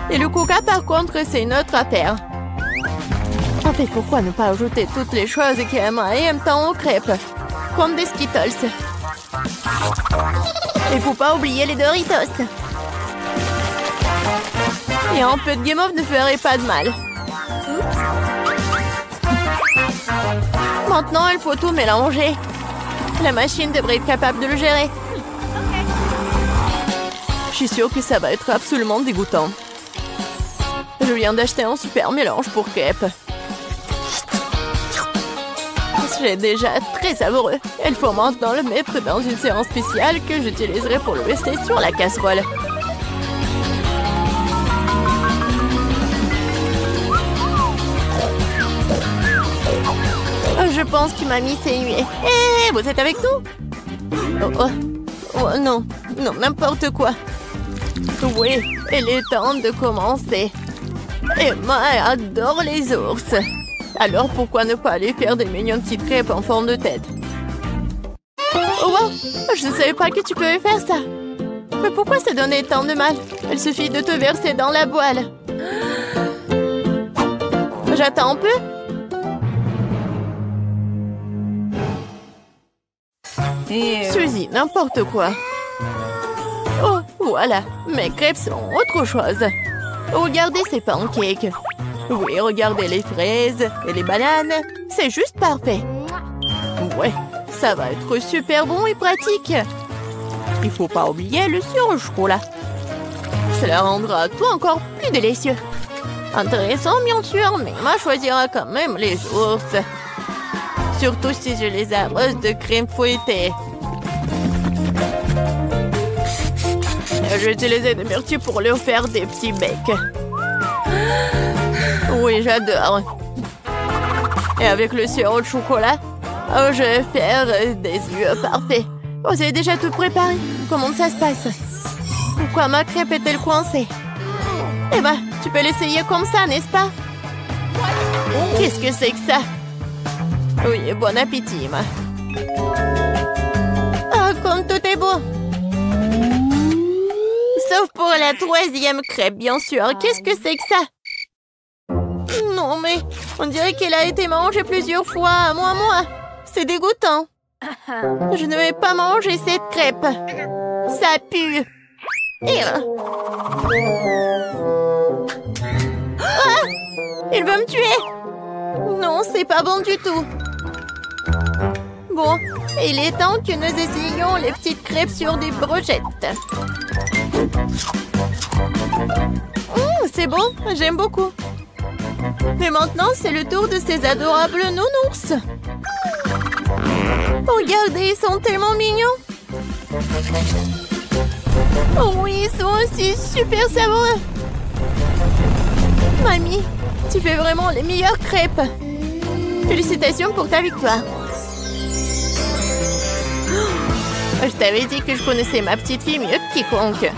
Et le coca, par contre, c'est une autre affaire. En fait, pourquoi ne pas ajouter toutes les choses qu'Emma aime tant aux crêpes? Comme des Skittles. Il faut pas oublier les Doritos. Et un peu de guimauve ne ferait pas de mal. Maintenant, il faut tout mélanger. La machine devrait être capable de le gérer. Je suis sûre que ça va être absolument dégoûtant. Je viens d'acheter un super mélange pour crêpes. C'est déjà très savoureux. Il faut maintenant le mettre dans une séance spéciale que j'utiliserai pour le rester sur la casserole. Je pense que mamie s'est nuée. Hé, vous êtes avec nous? Oh non, non, n'importe quoi. Oui, il est temps de commencer. Emma adore les ours. Alors pourquoi ne pas aller faire des mignonnes petites crêpes en forme de tête? Oh wow, je ne savais pas que tu pouvais faire ça. Mais pourquoi se donner tant de mal? Il suffit de te verser dans la poêle. J'attends un peu. Suzy, n'importe quoi. Oh, voilà, mes crêpes sont autre chose. Regardez ces pancakes. Oui, regardez les fraises et les bananes. C'est juste parfait. Ouais, ça va être super bon et pratique. Il faut pas oublier le sirop au chocolat. Cela rendra tout encore plus délicieux. Intéressant, bien sûr, mais Emma choisira quand même les ours. Surtout si je les arrose de crème fouettée. J'ai utilisé des myrtilles pour leur faire des petits becs. Oui, j'adore. Et avec le sirop de chocolat, je vais faire des yeux parfaits. Oh, c'est déjà tout préparé. Comment ça se passe? Pourquoi ma crêpe est-elle coincée? Eh ben, tu peux l'essayer comme ça, n'est-ce pas? Qu'est-ce que c'est que ça? Oui, bon appétit, Emma. Ah, comme tout est beau. Sauf pour la 3e crêpe, bien sûr. Qu'est-ce que c'est que ça? Non, mais on dirait qu'elle a été mangée plusieurs fois. Moi. C'est dégoûtant. Je ne vais pas manger cette crêpe. Ça pue. Ah! Il veut me tuer. Non, c'est pas bon du tout. Bon, il est temps que nous essayions les petites crêpes sur des brochettes. C'est bon, j'aime beaucoup. Mais maintenant, c'est le tour de ces adorables nounours. Regardez, ils sont tellement mignons. Oh oui, ils sont aussi super savoureux. Mamie, tu fais vraiment les meilleures crêpes. Félicitations pour ta victoire. Je t'avais dit que je connaissais ma petite fille mieux que quiconque.